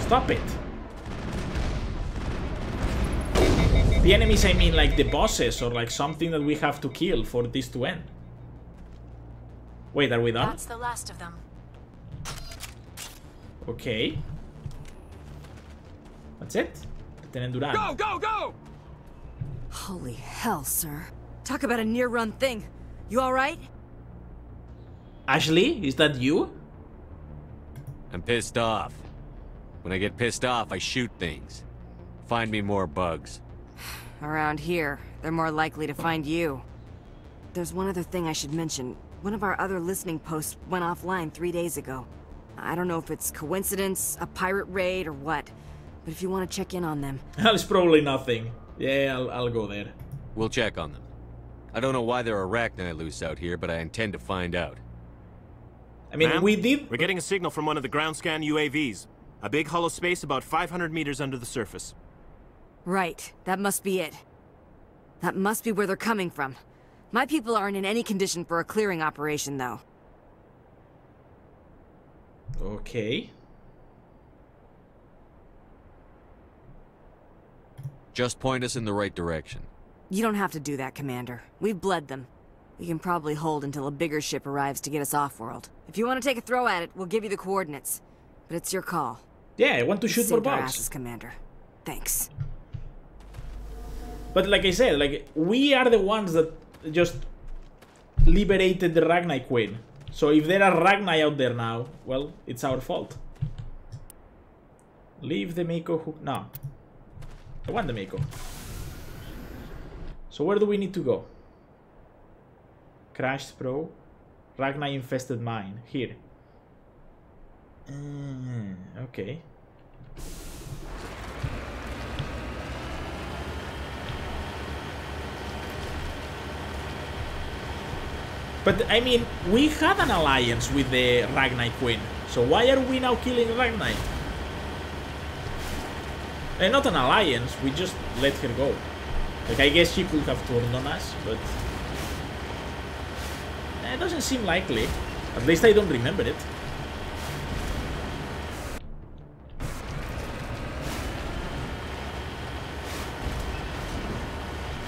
Stop it. The enemies, I mean, like the bosses or like something that we have to kill for this to end. Wait, are we done? That's the last of them. Okay. That's it? Lieutenant Duran. Go, go, go! Holy hell, sir. Talk about a near-run thing. You alright? Ashley, is that you? I'm pissed off. When I get pissed off, I shoot things. Find me more bugs. Around here, they're more likely to find you. There's one other thing I should mention. One of our other listening posts went offline 3 days ago. I don't know if it's coincidence, a pirate raid, or what. But if you want to check in on them... It's probably nothing. Yeah, I'll go there. We'll check on them. I don't know why there are arachni loose out here, but I intend to find out. I mean, we're getting a signal from one of the ground scan UAVs. A big hollow space about 500 meters under the surface. Right, that must be it. That must be where they're coming from. My people aren't in any condition for a clearing operation, though. Okay. Just point us in the right direction. You don't have to do that, Commander. We've bled them. We can probably hold until a bigger ship arrives to get us off-world. If you want to take a throw at it, we'll give you the coordinates. But it's your call. Yeah, I want to shoot more bugs. Asses, Commander. Thanks. But like I said, like, we are the ones that just liberated the Ragni Queen. So if there are Ragni out there now, well, it's our fault. Leave the Mako hook. No. I want the Mako. So where do we need to go? Crashed Pro. Ragni infested mine. Here. Okay. But, I mean, we had an alliance with the Ragni Queen. So why are we now killing Ragni? And not an alliance, we just let her go. Like, I guess she could have turned on us, but... it doesn't seem likely. At least I don't remember it.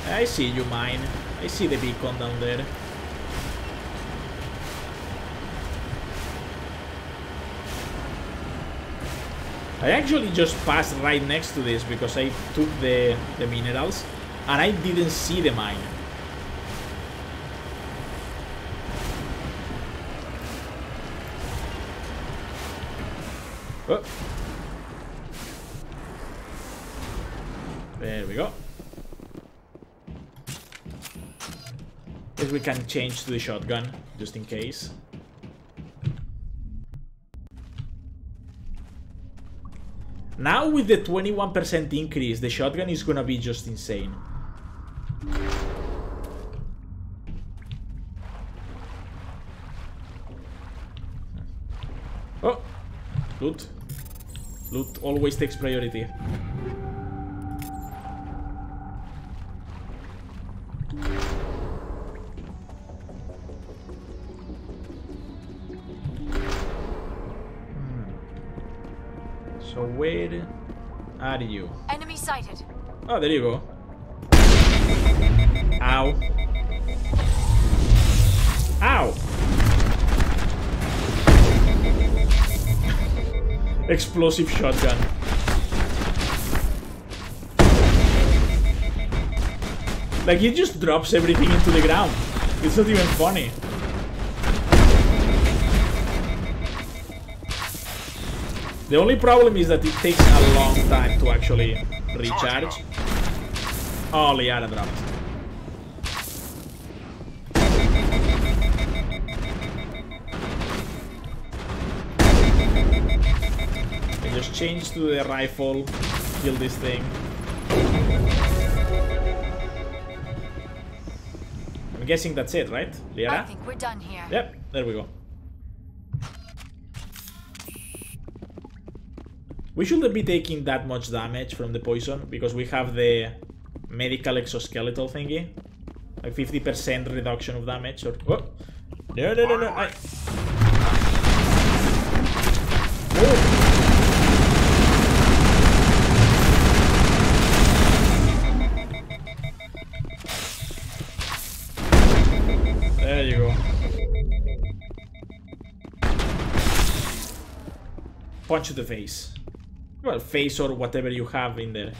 I see you, mine. I see the beacon down there. I actually just passed right next to this because I took the minerals and I didn't see the mine. Oh. There we go. Guess we can change to the shotgun just in case. Now with the 21% increase, the shotgun is gonna be just insane. Oh! Loot. Loot always takes priority. So where are you? Enemy sighted. Oh, there you go. Ow. Ow! Explosive shotgun. Like, he just drops everything into the ground. It's not even funny. The only problem is that it takes a long time to actually recharge. Oh, Liara dropped. I just change to the rifle, kill this thing. I'm guessing that's it, right, Liara? I think we're done here. Yep, there we go. We shouldn't be taking that much damage from the poison because we have the medical exoskeletal thingy. Like 50% reduction of damage or... Oh! No, no, no, no! Oh! There you go. Punch to the face. Well, face or whatever you have in there.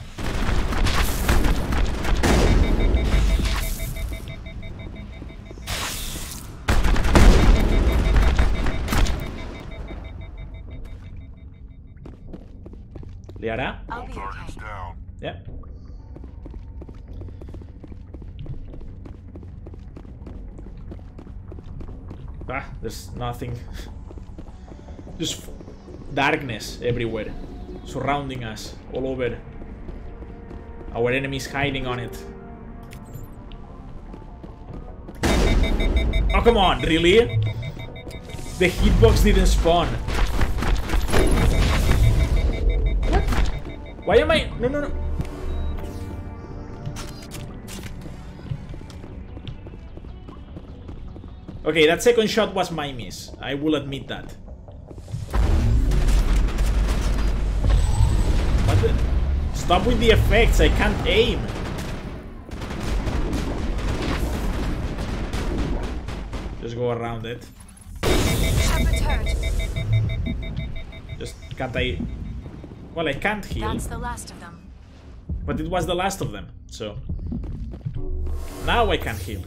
Liara? I'll be okay. Yeah. Ah, there's nothing. Just darkness everywhere. Surrounding us. All over. Our enemies hiding on it. Oh, come on, really? The hitbox didn't spawn. What? Why am I... No, no, no. Okay, that second shot was my miss. I will admit that. What the... Stop with the effects, I can't aim. Just go around it. Just can't I... Well, I can't heal. That's the last of them. But it was the last of them, so... Now I can heal.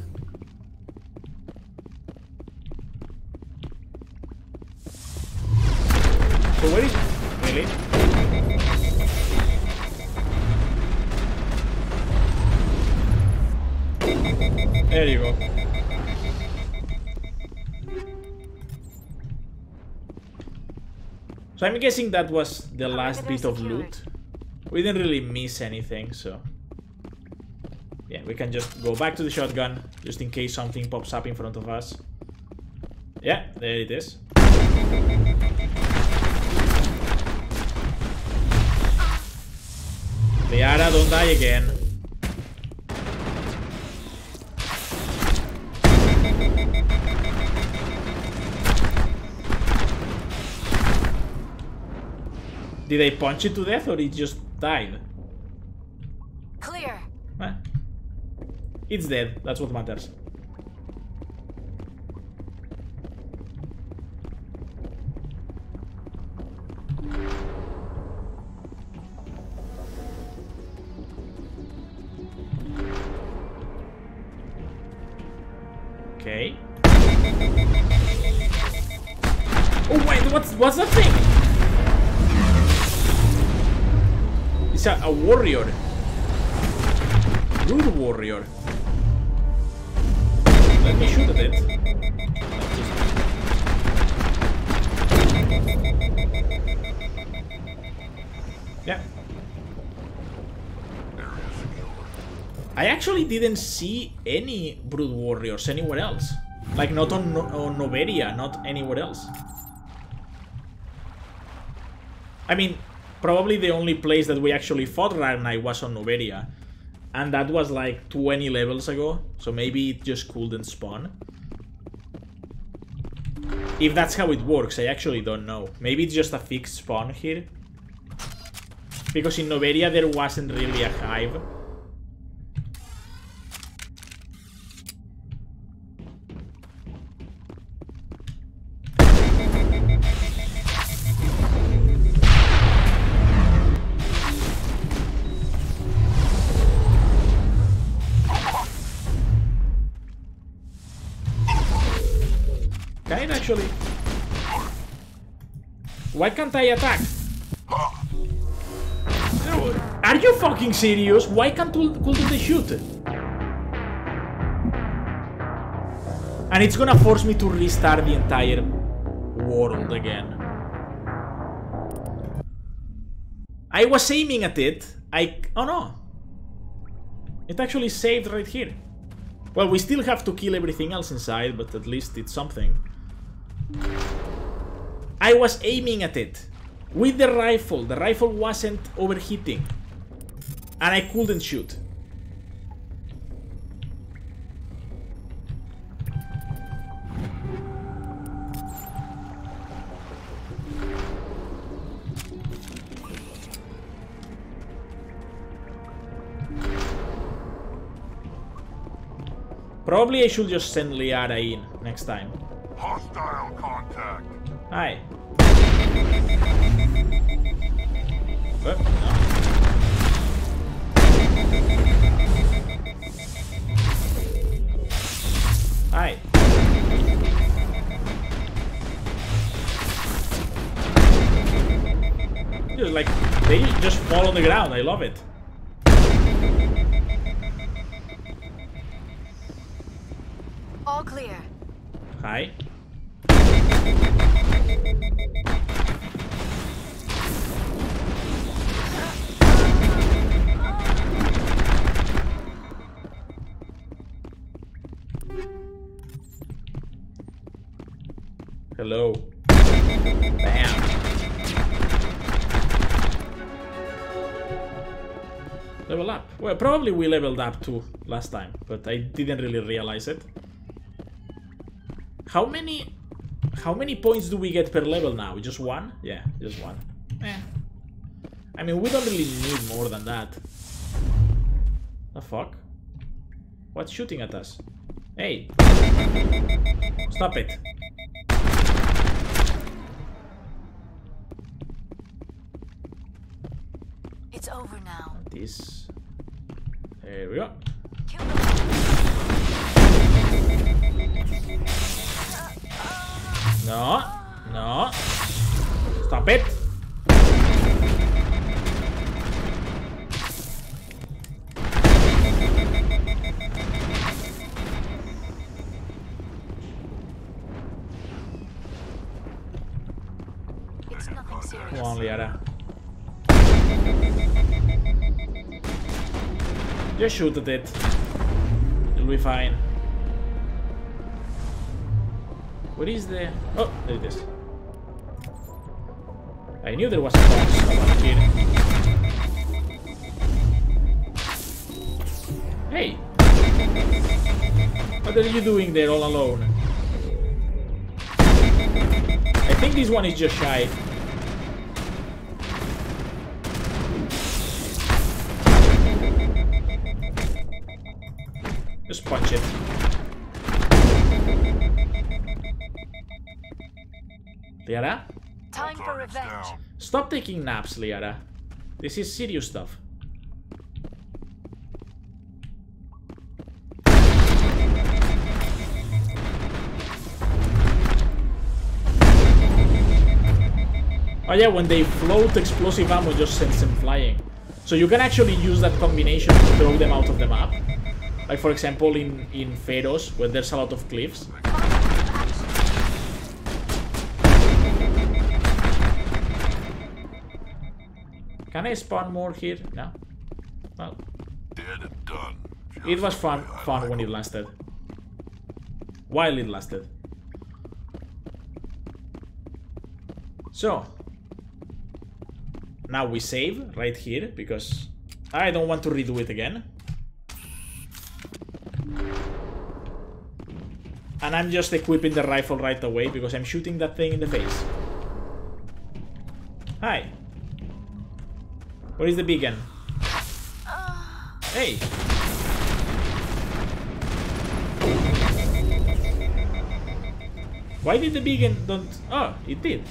So where is... Really? There you go. So I'm guessing that was the last bit of loot. We didn't really miss anything, so... Yeah, we can just go back to the shotgun, just in case something pops up in front of us. Yeah, there it is. Liara, don't die again. Did I punch it to death or it just died? Clear. It's dead, that's what matters. Okay. Oh wait, what's that thing? It's a warrior. Rude warrior. Let me shoot at it. Yeah. I actually didn't see any Brood Warriors anywhere else. Like, not on Noveria, not anywhere else. I mean, probably the only place that we actually fought Ragnai was on Noveria. And that was like 20 levels ago, so maybe it just couldn't spawn. If that's how it works, I actually don't know. Maybe it's just a fixed spawn here. Because in Noveria there wasn't really a hive. Can I actually... Why can't I attack? Are you fucking serious? Why couldn't they shoot? And it's gonna force me to restart the entire world again. I was aiming at it. Oh no. It actually saved right here. Well, we still have to kill everything else inside, but at least it's something. I was aiming at it with the rifle. The rifle wasn't overheating. And I couldn't shoot. Probably I should just send Liara in next time. Hostile contact. Hi. What? No. Hi. Just like They just fall on the ground. I love it. All clear. Hi. Hello. Bam. Level up. Well, probably we leveled up too last time, but I didn't really realize it. How many points do we get per level now? Just one? Yeah, just one. I mean, we don't really need more than that. The fuck? What's shooting at us? Hey! Stop it. It's over now. This. There we go. No, no. Stop it. It's nothing serious. Come on, Liara. Just shoot at it. It'll be fine. Where is the... Oh, there it is. I knew there was a box around here. Hey! What are you doing there all alone? I think this one is just shy. Just punch it. Liara? Time for revenge. Stop taking naps, Liara. This is serious stuff. Oh yeah, when they float, explosive ammo just sends them flying. So you can actually use that combination to throw them out of the map. Like for example in Pharos, where there's a lot of cliffs. Can I spawn more here? No? Well, dead and done. It was fun when it lasted. While it lasted. So, now we save right here, because I don't want to redo it again. And I'm just equipping the rifle right away, because I'm shooting that thing in the face. Hi. Where is the beacon? Hey! Why did the beacon don't... Oh, it did.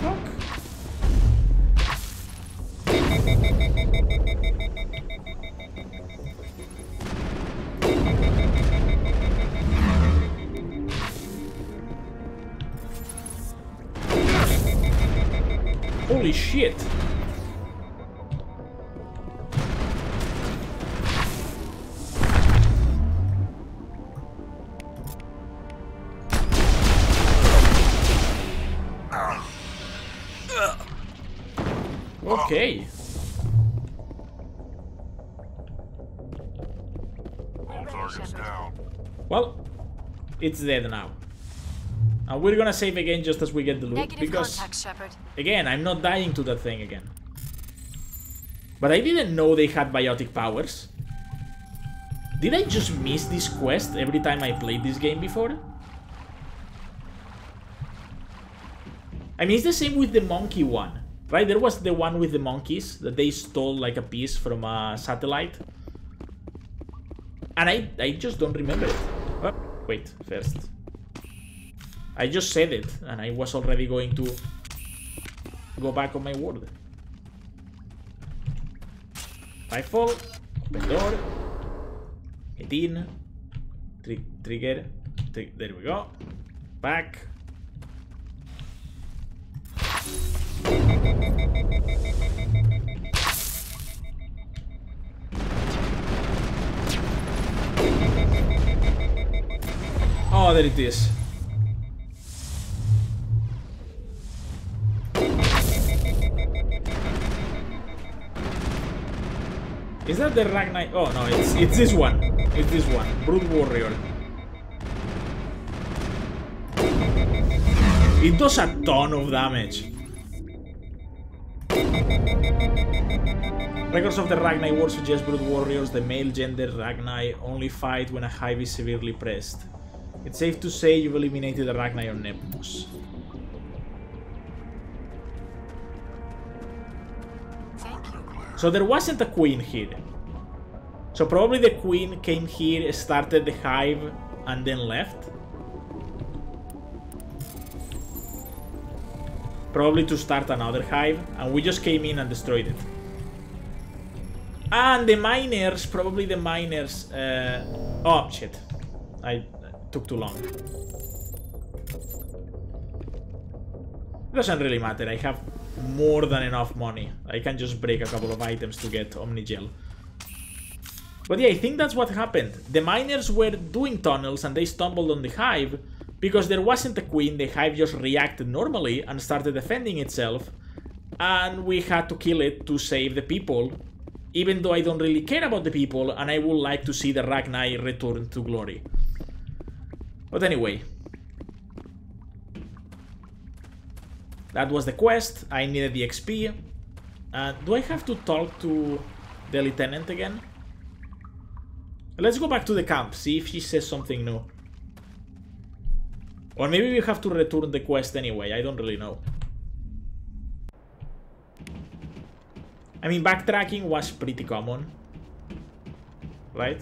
Fuck. Holy shit! Okay. All targets down. Well, it's dead now. And we're gonna save again just as we get the loot. Negative because, contact, Shepard. again, I'm not dying to that thing again. But I didn't know they had biotic powers. Did I just miss this quest every time I played this game before? I mean, it's the same with the monkey one. Right, there was the one with the monkeys that they stole like a piece from a satellite. And I just don't remember it. Oh, wait, first. I just said it and I was already going to go back on my word. Rifle, open door, get in, trigger, there we go, back. Oh, there it is. Is that the Ragnar? Oh no, it's this one. It's this one. Brood Warrior. It does a ton of damage. Records of the Ragnar War suggest Brood Warriors, the male gender Ragnar, only fight when a hive is severely pressed. It's safe to say you've eliminated the Ragnar on Nepos. So there wasn't a queen here. So probably the queen came here, started the hive, and then left. Probably to start another hive, and we just came in and destroyed it. And the miners, probably the miners... oh, shit. I took too long. It doesn't really matter, I have more than enough money. I can just break a couple of items to get Omnigel. But yeah, I think that's what happened. The miners were doing tunnels and they stumbled on the hive. Because there wasn't a queen, the hive just reacted normally and started defending itself. And we had to kill it to save the people. Even though I don't really care about the people and I would like to see the Ragnar return to glory. But anyway. That was the quest. I needed the XP. Do I have to talk to the lieutenant again? Let's go back to the camp, see if she says something new. Or maybe we have to return the quest anyway, I don't really know. I mean, backtracking was pretty common. Right?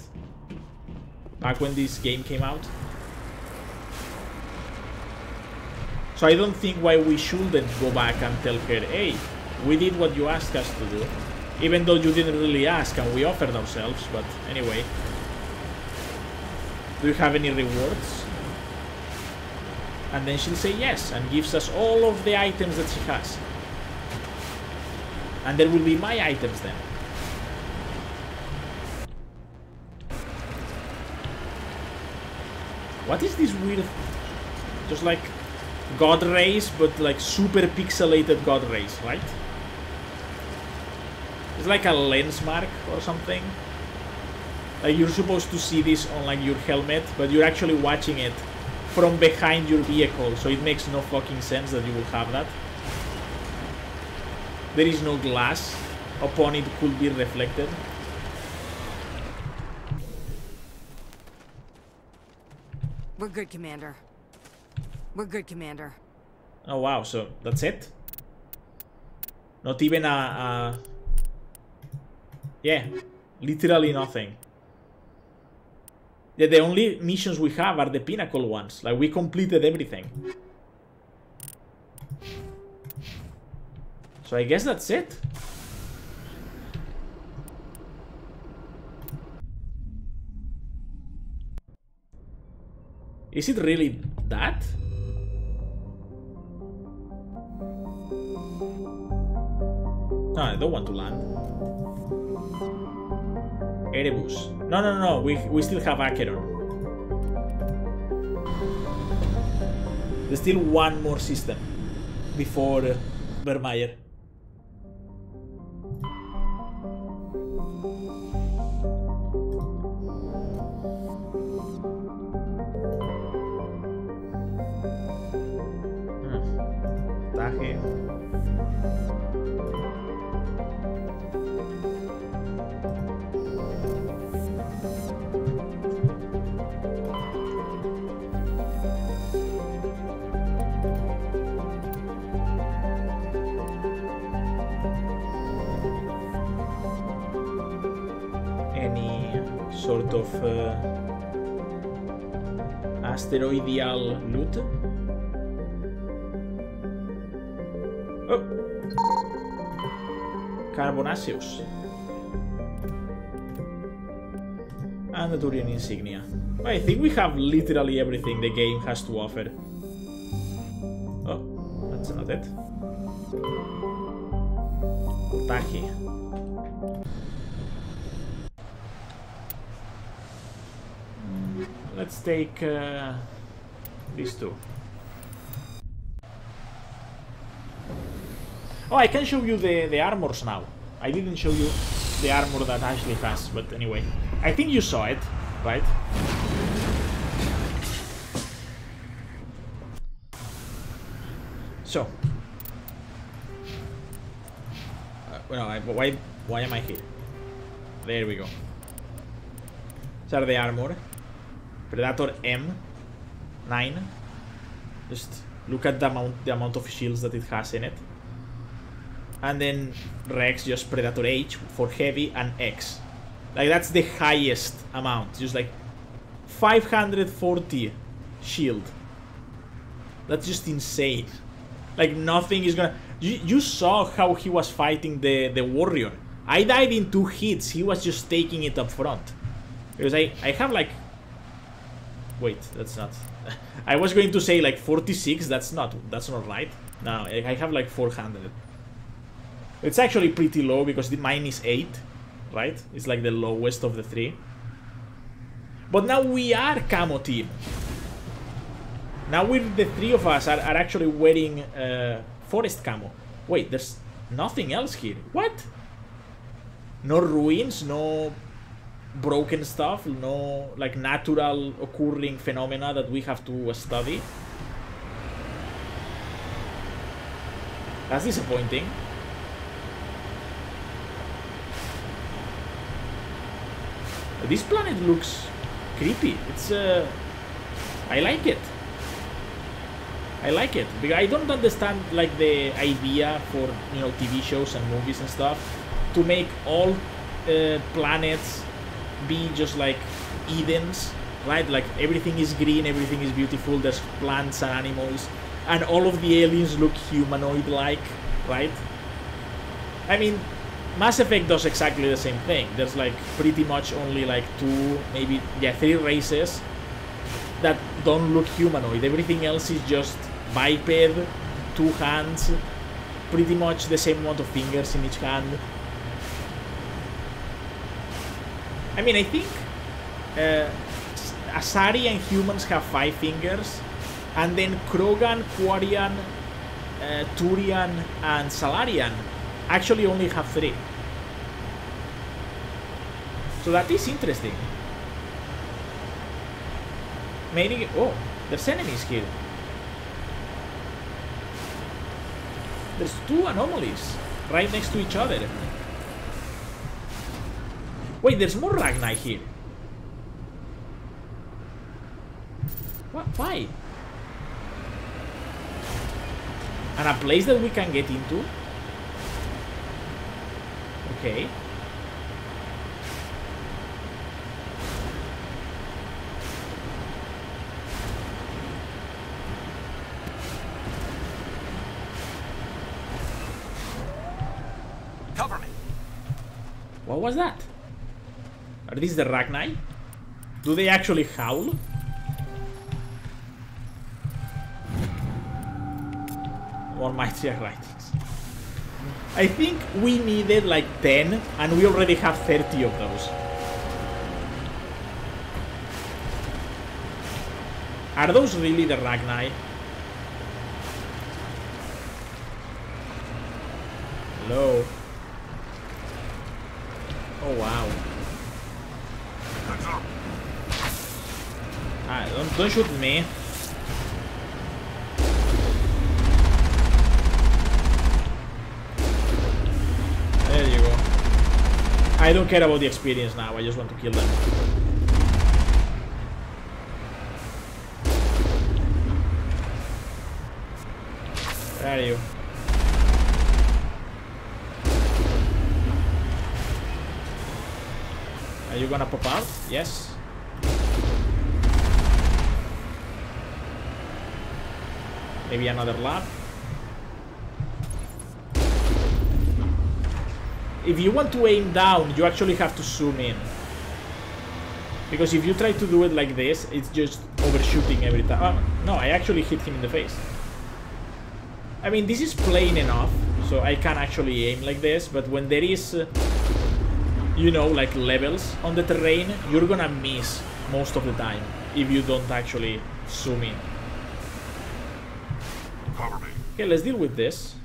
Back when this game came out. So I don't think why we shouldn't go back and tell her, hey, we did what you asked us to do. Even though you didn't really ask and we offered ourselves, but anyway. Do you have any rewards? And then she'll say yes and gives us all of the items that she has. And there will be my items then. What is this weird... Just like God rays, but like super pixelated God rays, right? It's like a lens mark or something. Like you're supposed to see this on like your helmet, but you're actually watching it from behind your vehicle, so it makes no fucking sense that you will have that. There is no glass upon it could be reflected. We're good, Commander. We're good, Commander. Oh wow, so that's it? Not even a... Yeah, literally nothing. Yeah, the only missions we have are the pinnacle ones. Like, we completed everything. So I guess that's it. Is it really that? No, I don't want to land. Erebus. No. We still have Acheron. There's still one more system before Vermeer. Taje. Sort of asteroidal loot. Oh, Carbonaceous and the Turian insignia. I think we have literally everything the game has to offer. Oh, that's not it. Taji. Let's take These two. Oh, I can show you the armors now. I didn't show you the armor that Ashley has, but anyway. I think you saw it, right? So. Why am I here? There we go. These are the armor. Predator M9. Just look at the amount of shields that it has in it. And then Rex, just Predator H for heavy, and X. Like, that's the highest amount. Just like 540 shield. That's just insane. Like, nothing is gonna... You saw how he was fighting the warrior. I died in 2 hits. He was just taking it up front. Because I have like... Wait, that's not... I was going to say like 46. That's not right. No, I have like 400. It's actually pretty low because mine is 8, right? It's like the lowest of the 3. But now we are camo team. Now the 3 of us are actually wearing forest camo. Wait, there's nothing else here. What? No ruins, no broken stuff, no like natural occurring phenomena that we have to study. That's disappointing. This planet looks creepy. It's I like it. I like it because I don't understand like the idea for, you know, TV shows and movies and stuff to make all planets be just like Edens, right? Like everything is green, everything is beautiful, there's plants and animals, and all of the aliens look humanoid-like, right? I mean, Mass Effect does exactly the same thing. There's like pretty much only like 2, maybe, yeah, 3 races that don't look humanoid. Everything else is just biped, 2 hands, pretty much the same amount of fingers in each hand. I mean, I think Asari and humans have 5 fingers, and then Krogan, Quarian, Turian, and Salarian actually only have 3. So that is interesting. Maybe... Oh, there's enemies here. There's 2 anomalies right next to each other. Wait, there's more Ragni here. What? Why? And a place that we can get into? Okay. Cover me. What was that? Are these the Ragni? Do they actually howl? More mightier writings. I think we needed like 10, and we already have 30 of those. Are those really the Ragni? Hello? Oh wow. Ah, don't shoot me. There you go. I don't care about the experience now, I just want to kill them. Where are you? Are you gonna pop out? Yes. Maybe another lab. If you want to aim down, you actually have to zoom in. Because if you try to do it like this, it's just overshooting every time. Oh, no, I actually hit him in the face. I mean, this is plain enough, so I can actually aim like this, but when there is, you know, like levels on the terrain, you're gonna miss most of the time if you don't actually zoom in. Cover me. Okay, let's deal with this.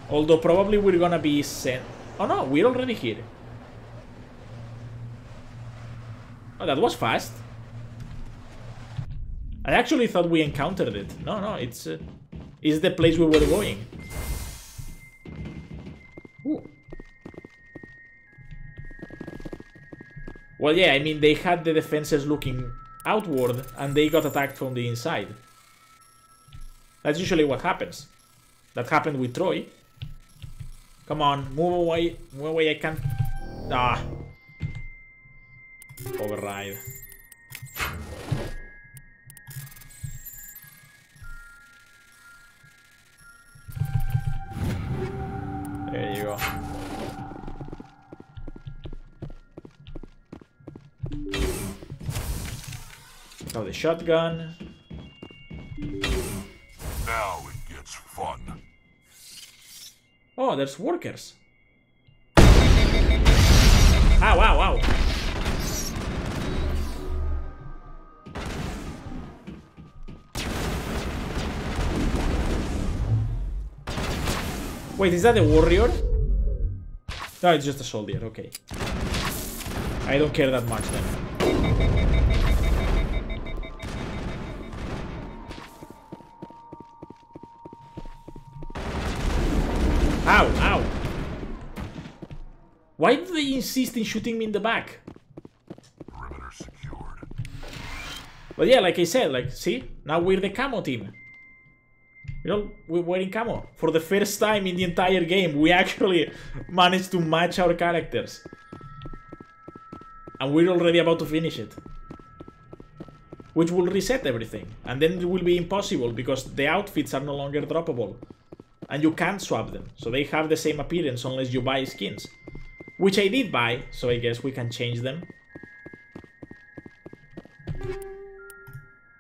Although probably we're gonna be sent... Oh no, we're already here. Oh, that was fast. I actually thought we encountered it. No, it's the place we were going. Ooh. Well, yeah, I mean, they had the defenses looking outward, and they got attacked from the inside. That's usually what happens. That happened with Troy. Come on, move away. Move away, I can't... Ah. Override. There you go. Now the shotgun. Now it gets fun. Oh, there's workers. Ow, ow, ow. Wait, is that a warrior? No, it's just a soldier, okay. I don't care that much then. Ow, ow. Why do they insist in shooting me in the back? Perimeter secured. But yeah, like I said, like, see? Now we're the camo team. You know, we're wearing camo. For the first time in the entire game, we actually managed to match our characters. And we're already about to finish it. Which will reset everything. And then it will be impossible because the outfits are no longer droppable. And you can't swap them. So they have the same appearance unless you buy skins. Which I did buy, so I guess we can change them.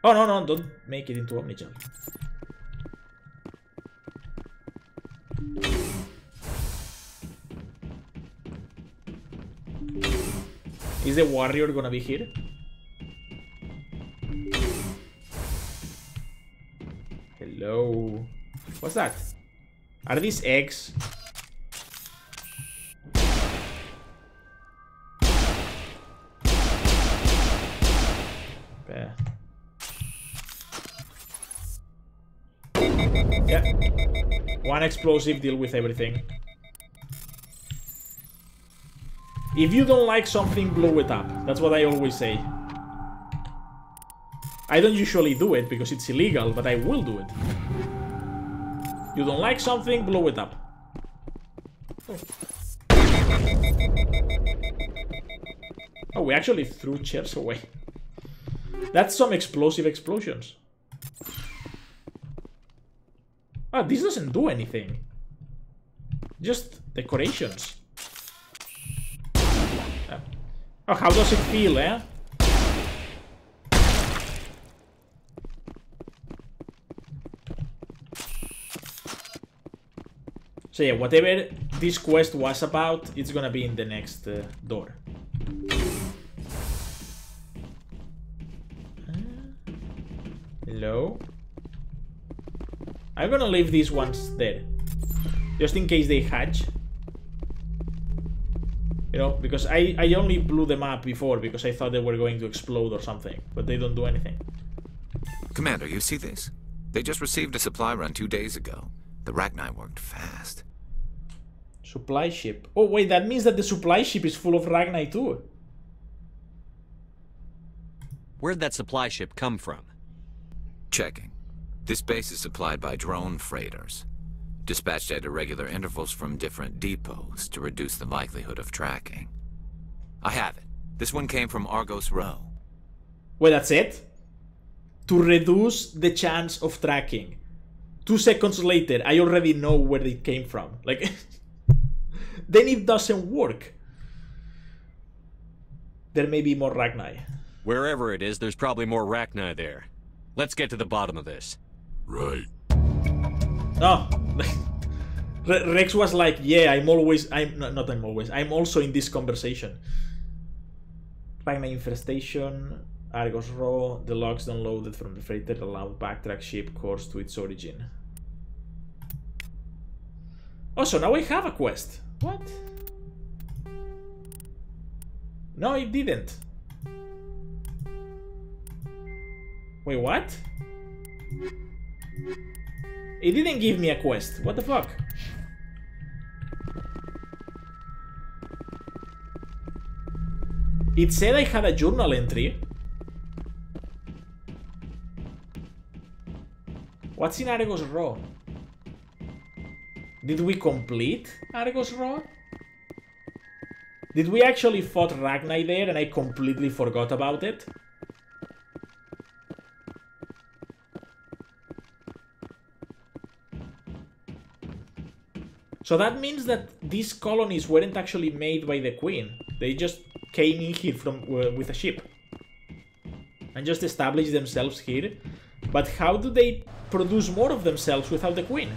Oh, no, don't make it into Omnigel. Is the warrior gonna be here? Hello. What's that? Are these eggs? Yeah. One explosive, deal with everything. If you don't like something, blow it up. That's what I always say. I don't usually do it because it's illegal, but I will do it. You don't like something, blow it up. Oh, we actually threw chairs away. That's some explosive explosions. Oh, this doesn't do anything. Just decorations. Oh, how does it feel, eh? So yeah, whatever this quest was about, it's gonna be in the next door. Hello? I'm gonna leave these ones there. Just in case they hatch. You know, because I only blew them up before because I thought they were going to explode or something. But they don't do anything. Commander, you see this? They just received a supply run 2 days ago. The Rachni worked fast. Supply ship. Oh, wait, that means that the supply ship is full of Rachni too. Where'd that supply ship come from? Checking. This base is supplied by drone freighters, dispatched at irregular intervals from different depots to reduce the likelihood of tracking. I have it. This one came from Argos Row. Well, that's it? To reduce the chance of tracking. 2 seconds later, I already know where it came from. Like, then it doesn't work. There may be more Rachni. Wherever it is, there's probably more Rachni there. Let's get to the bottom of this. Right. No. Rex was like, yeah, I'm also in this conversation. Rachni infestation. Argos Raw, the logs downloaded from the freighter allowed backtrack ship course to its origin. Oh, so now I have a quest. What? No, it didn't. Wait, what? It didn't give me a quest. What the fuck? It said I had a journal entry. What's in Argos Raw? Did we complete Argos Raw? Did we actually fought Ragnai there and I completely forgot about it? So that means that these colonies weren't actually made by the Queen. They just came in here from with a ship and just established themselves here. But how do they produce more of themselves without the Queen?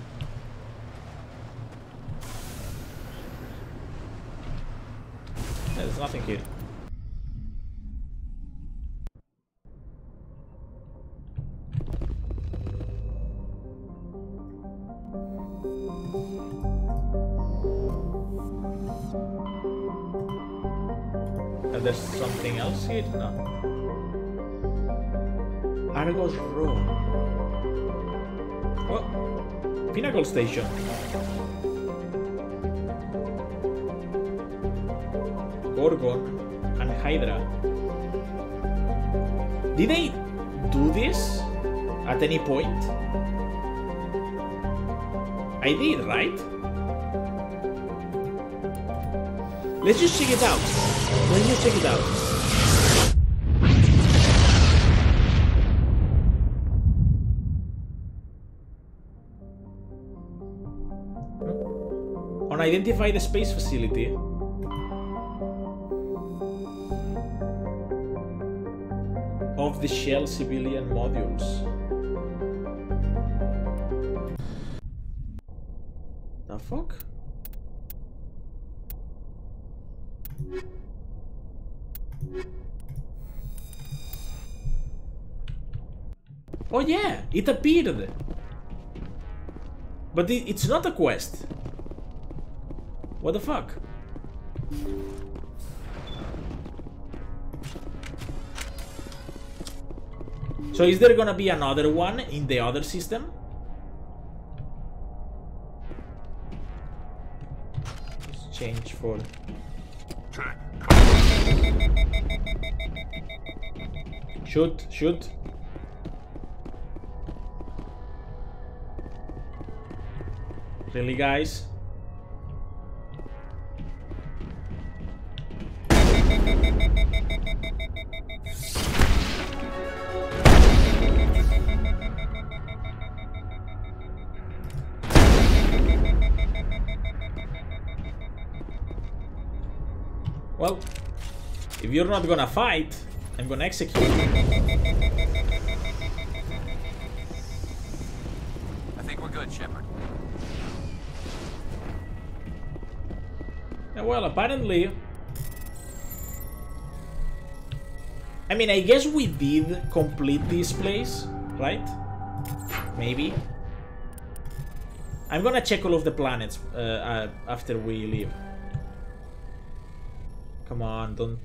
There's nothing here. And there's something else here? No. Argos Raw. Oh, Pinnacle Station. Gorgon and Hydra. Did they do this at any point? I did, right? Let's just check it out. Let's just check it out. Unidentify the space facility. Of the shell civilian modules. The fuck? Oh yeah, it appeared. But it's not a quest. What the fuck? So is there gonna be another one in the other system? Let's change for... Shoot, shoot. Really, guys? Well, if you're not gonna fight, I'm gonna execute you. I think we're good, Shepard. Yeah, well, apparently... I mean, I guess we did complete this place, right? Maybe. I'm gonna check all of the planets after we leave. Come on, don't...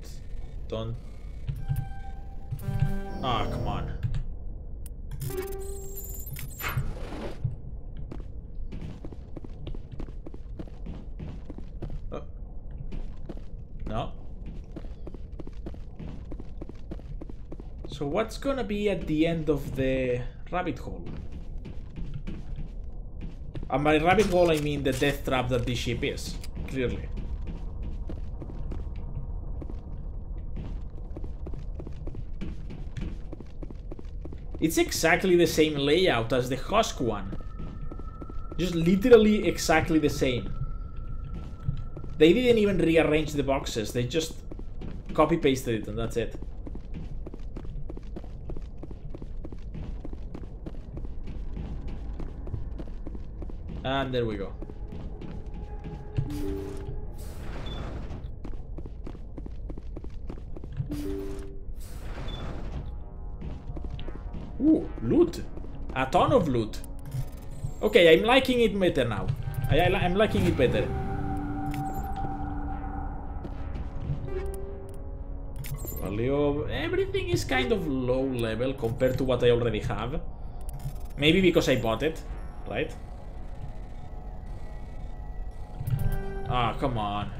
Ah, come on. Oh. No. So what's gonna be at the end of the rabbit hole? And by rabbit hole I mean the death trap that this ship is, clearly. It's exactly the same layout as the Husk one. Just literally exactly the same. They didn't even rearrange the boxes, they just copy-pasted it and that's it. And there we go. Ooh, loot. A ton of loot. Okay, I'm liking it better now. I'm liking it better. Value. Everything is kind of low level compared to what I already have. Maybe because I bought it, right? Ah, come on.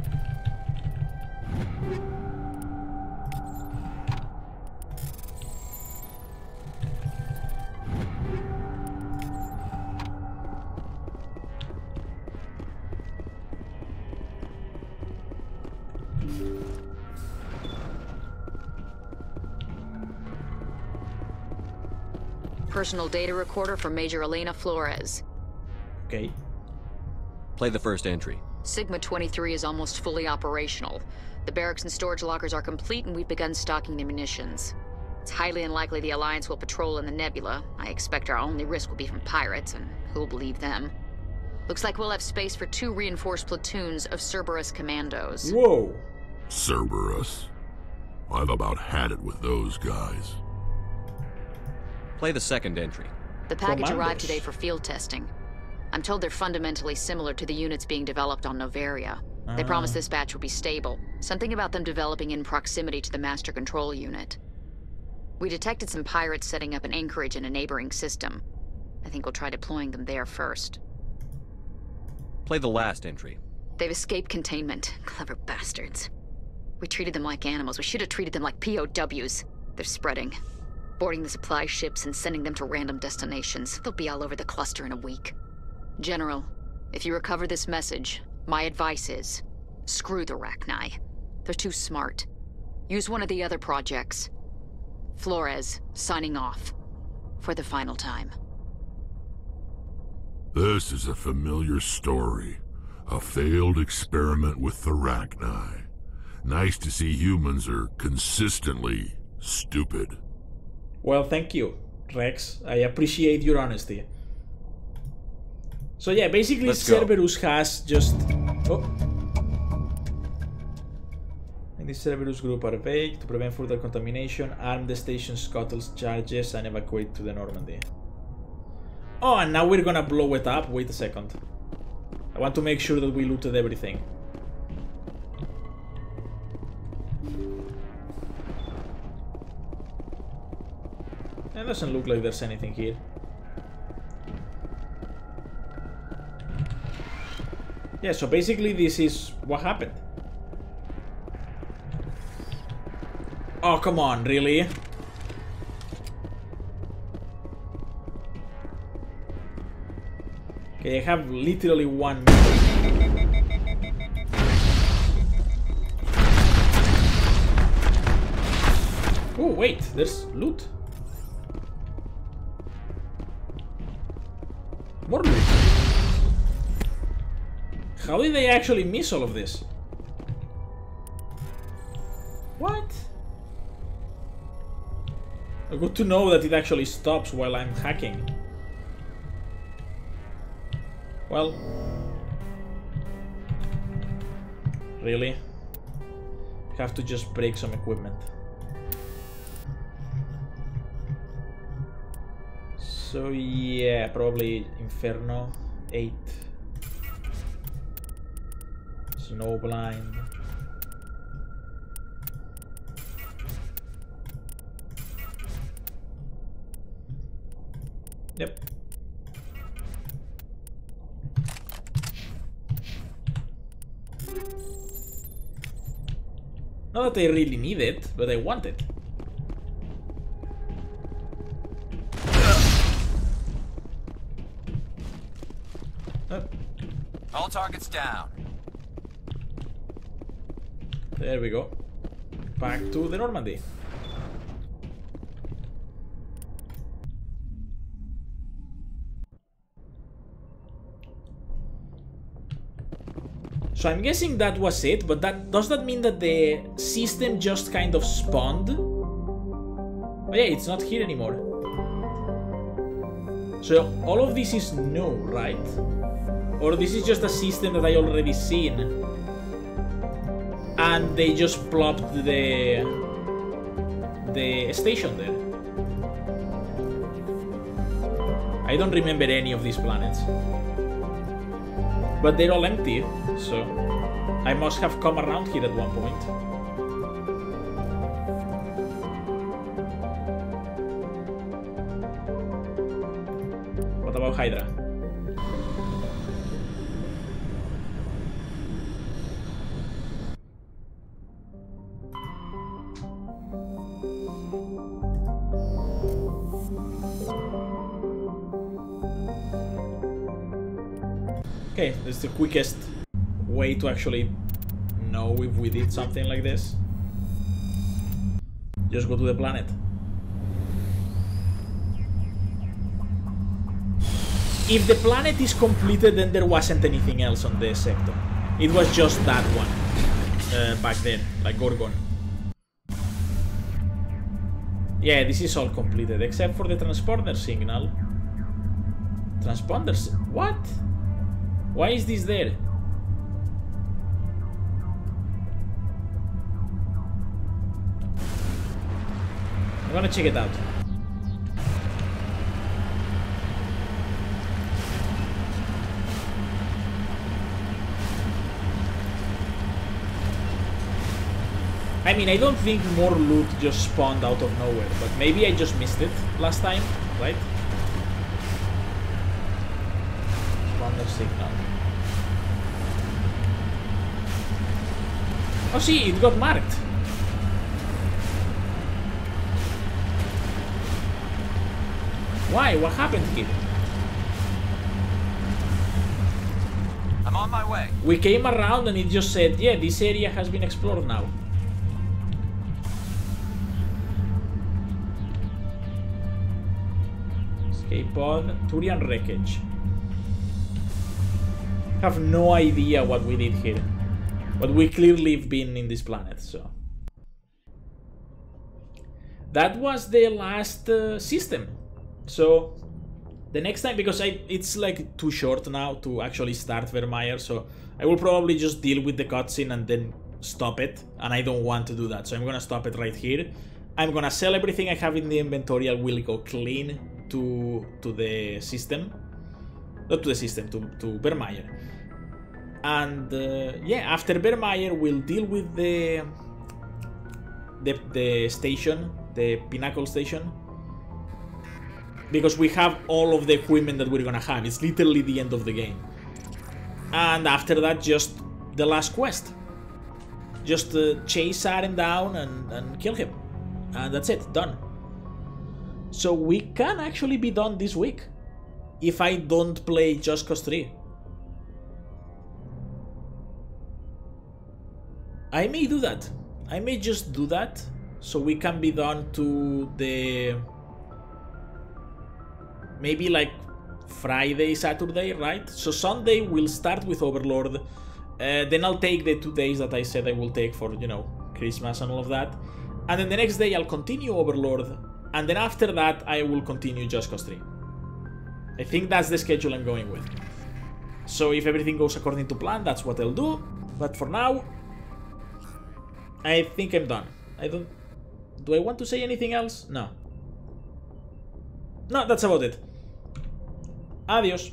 Personal data recorder for Major Elena Flores. Okay. Play the first entry. Sigma 23 is almost fully operational. The barracks and storage lockers are complete and we've begun stocking the munitions. It's highly unlikely the Alliance will patrol in the nebula. I expect our only risk will be from pirates, and who'll believe them? Looks like we'll have space for 2 reinforced platoons of Cerberus commandos. Whoa. Cerberus? I've about had it with those guys. Play the second entry. The package arrived today for field testing. I'm told they're fundamentally similar to the units being developed on Novaria. They promise this batch will be stable. Something about them developing in proximity to the master control unit. We detected some pirates setting up an anchorage in a neighboring system. I think we'll try deploying them there first. Play the last entry. They've escaped containment. Clever bastards. We treated them like animals. We should have treated them like POWs. They're spreading. Boarding the supply ships and sending them to random destinations. They'll be all over the cluster in a week. General, if you recover this message, my advice is, screw the Rachni. They're too smart. Use one of the other projects. Flores, signing off. For the final time. This is a familiar story. A failed experiment with the Rachni. Nice to see humans are consistently stupid. Well, thank you, Rex. I appreciate your honesty. So yeah, basically Cerberus has just... Oh. In this Cerberus group are vague to prevent further contamination, arm the station scuttles charges and evacuate to the Normandy. Oh, and now we're gonna blow it up? Wait a second. I want to make sure that we looted everything. It doesn't look like there's anything here. Yeah, so basically this is what happened. Oh, come on, really? Okay, I have literally 1 minute. Oh, wait, there's loot. More loot. How did they actually miss all of this? What? Good to know that it actually stops while I'm hacking. Well... Really? Have to just break some equipment. So yeah, probably Inferno 8. Snowblind. Yep. Not that I really need it, but I want it. All targets down. There we go. Back to the Normandy. So I'm guessing that was it, but does that mean that the system just kind of spawned? Oh yeah, it's not here anymore. So all of this is new, right? Or this is just a system that I already seen and they just plopped the station there. I don't remember any of these planets. But they're all empty, so I must have come around here at one point. What about Hydra? Okay, this is the quickest way to actually know if we did something like this. Just go to the planet. If the planet is completed, then there wasn't anything else on the sector. It was just that one back then, like Gorgon. Yeah, this is all completed, except for the transponder signal. Transponders? What? Why is this there? I'm gonna check it out. I mean, I don't think more loot just spawned out of nowhere, but maybe I just missed it last time, right? Transponder signal. Oh, see, it got marked. Why? What happened here? I'm on my way. We came around and it just said, yeah, this area has been explored now. Escape pod, Turian wreckage. Have no idea what we did here. But we clearly have been in this planet, so... That was the last system. So, the next time, because it's like too short now to actually start Vermeer, so I will probably just deal with the cutscene and then stop it, and I don't want to do that, so I'm gonna stop it right here. I'm gonna sell everything I have in the inventory. I will go clean to the system. Not to the system, to Vermeer. And yeah, after Vermeer, we'll deal with the station, the Pinnacle station, because we have all of the equipment that we're gonna have. It's literally the end of the game. And after that, just the last quest. Just chase Saren down and kill him. And that's it, done. So we can actually be done this week, if I don't play Just Cause 3. I may do that. I may just do that, so we can be done to the... maybe like Friday, Saturday, right? So Sunday we'll start with Overlord. Then I'll take the 2 days that I said I will take for, you know, Christmas and all of that. And then the next day I'll continue Overlord. And then after that I will continue Just Cause 3. I think that's the schedule I'm going with. So if everything goes according to plan, that's what I'll do. But for now, I think I'm done. Do I want to say anything else? No. No, that's about it. Adios.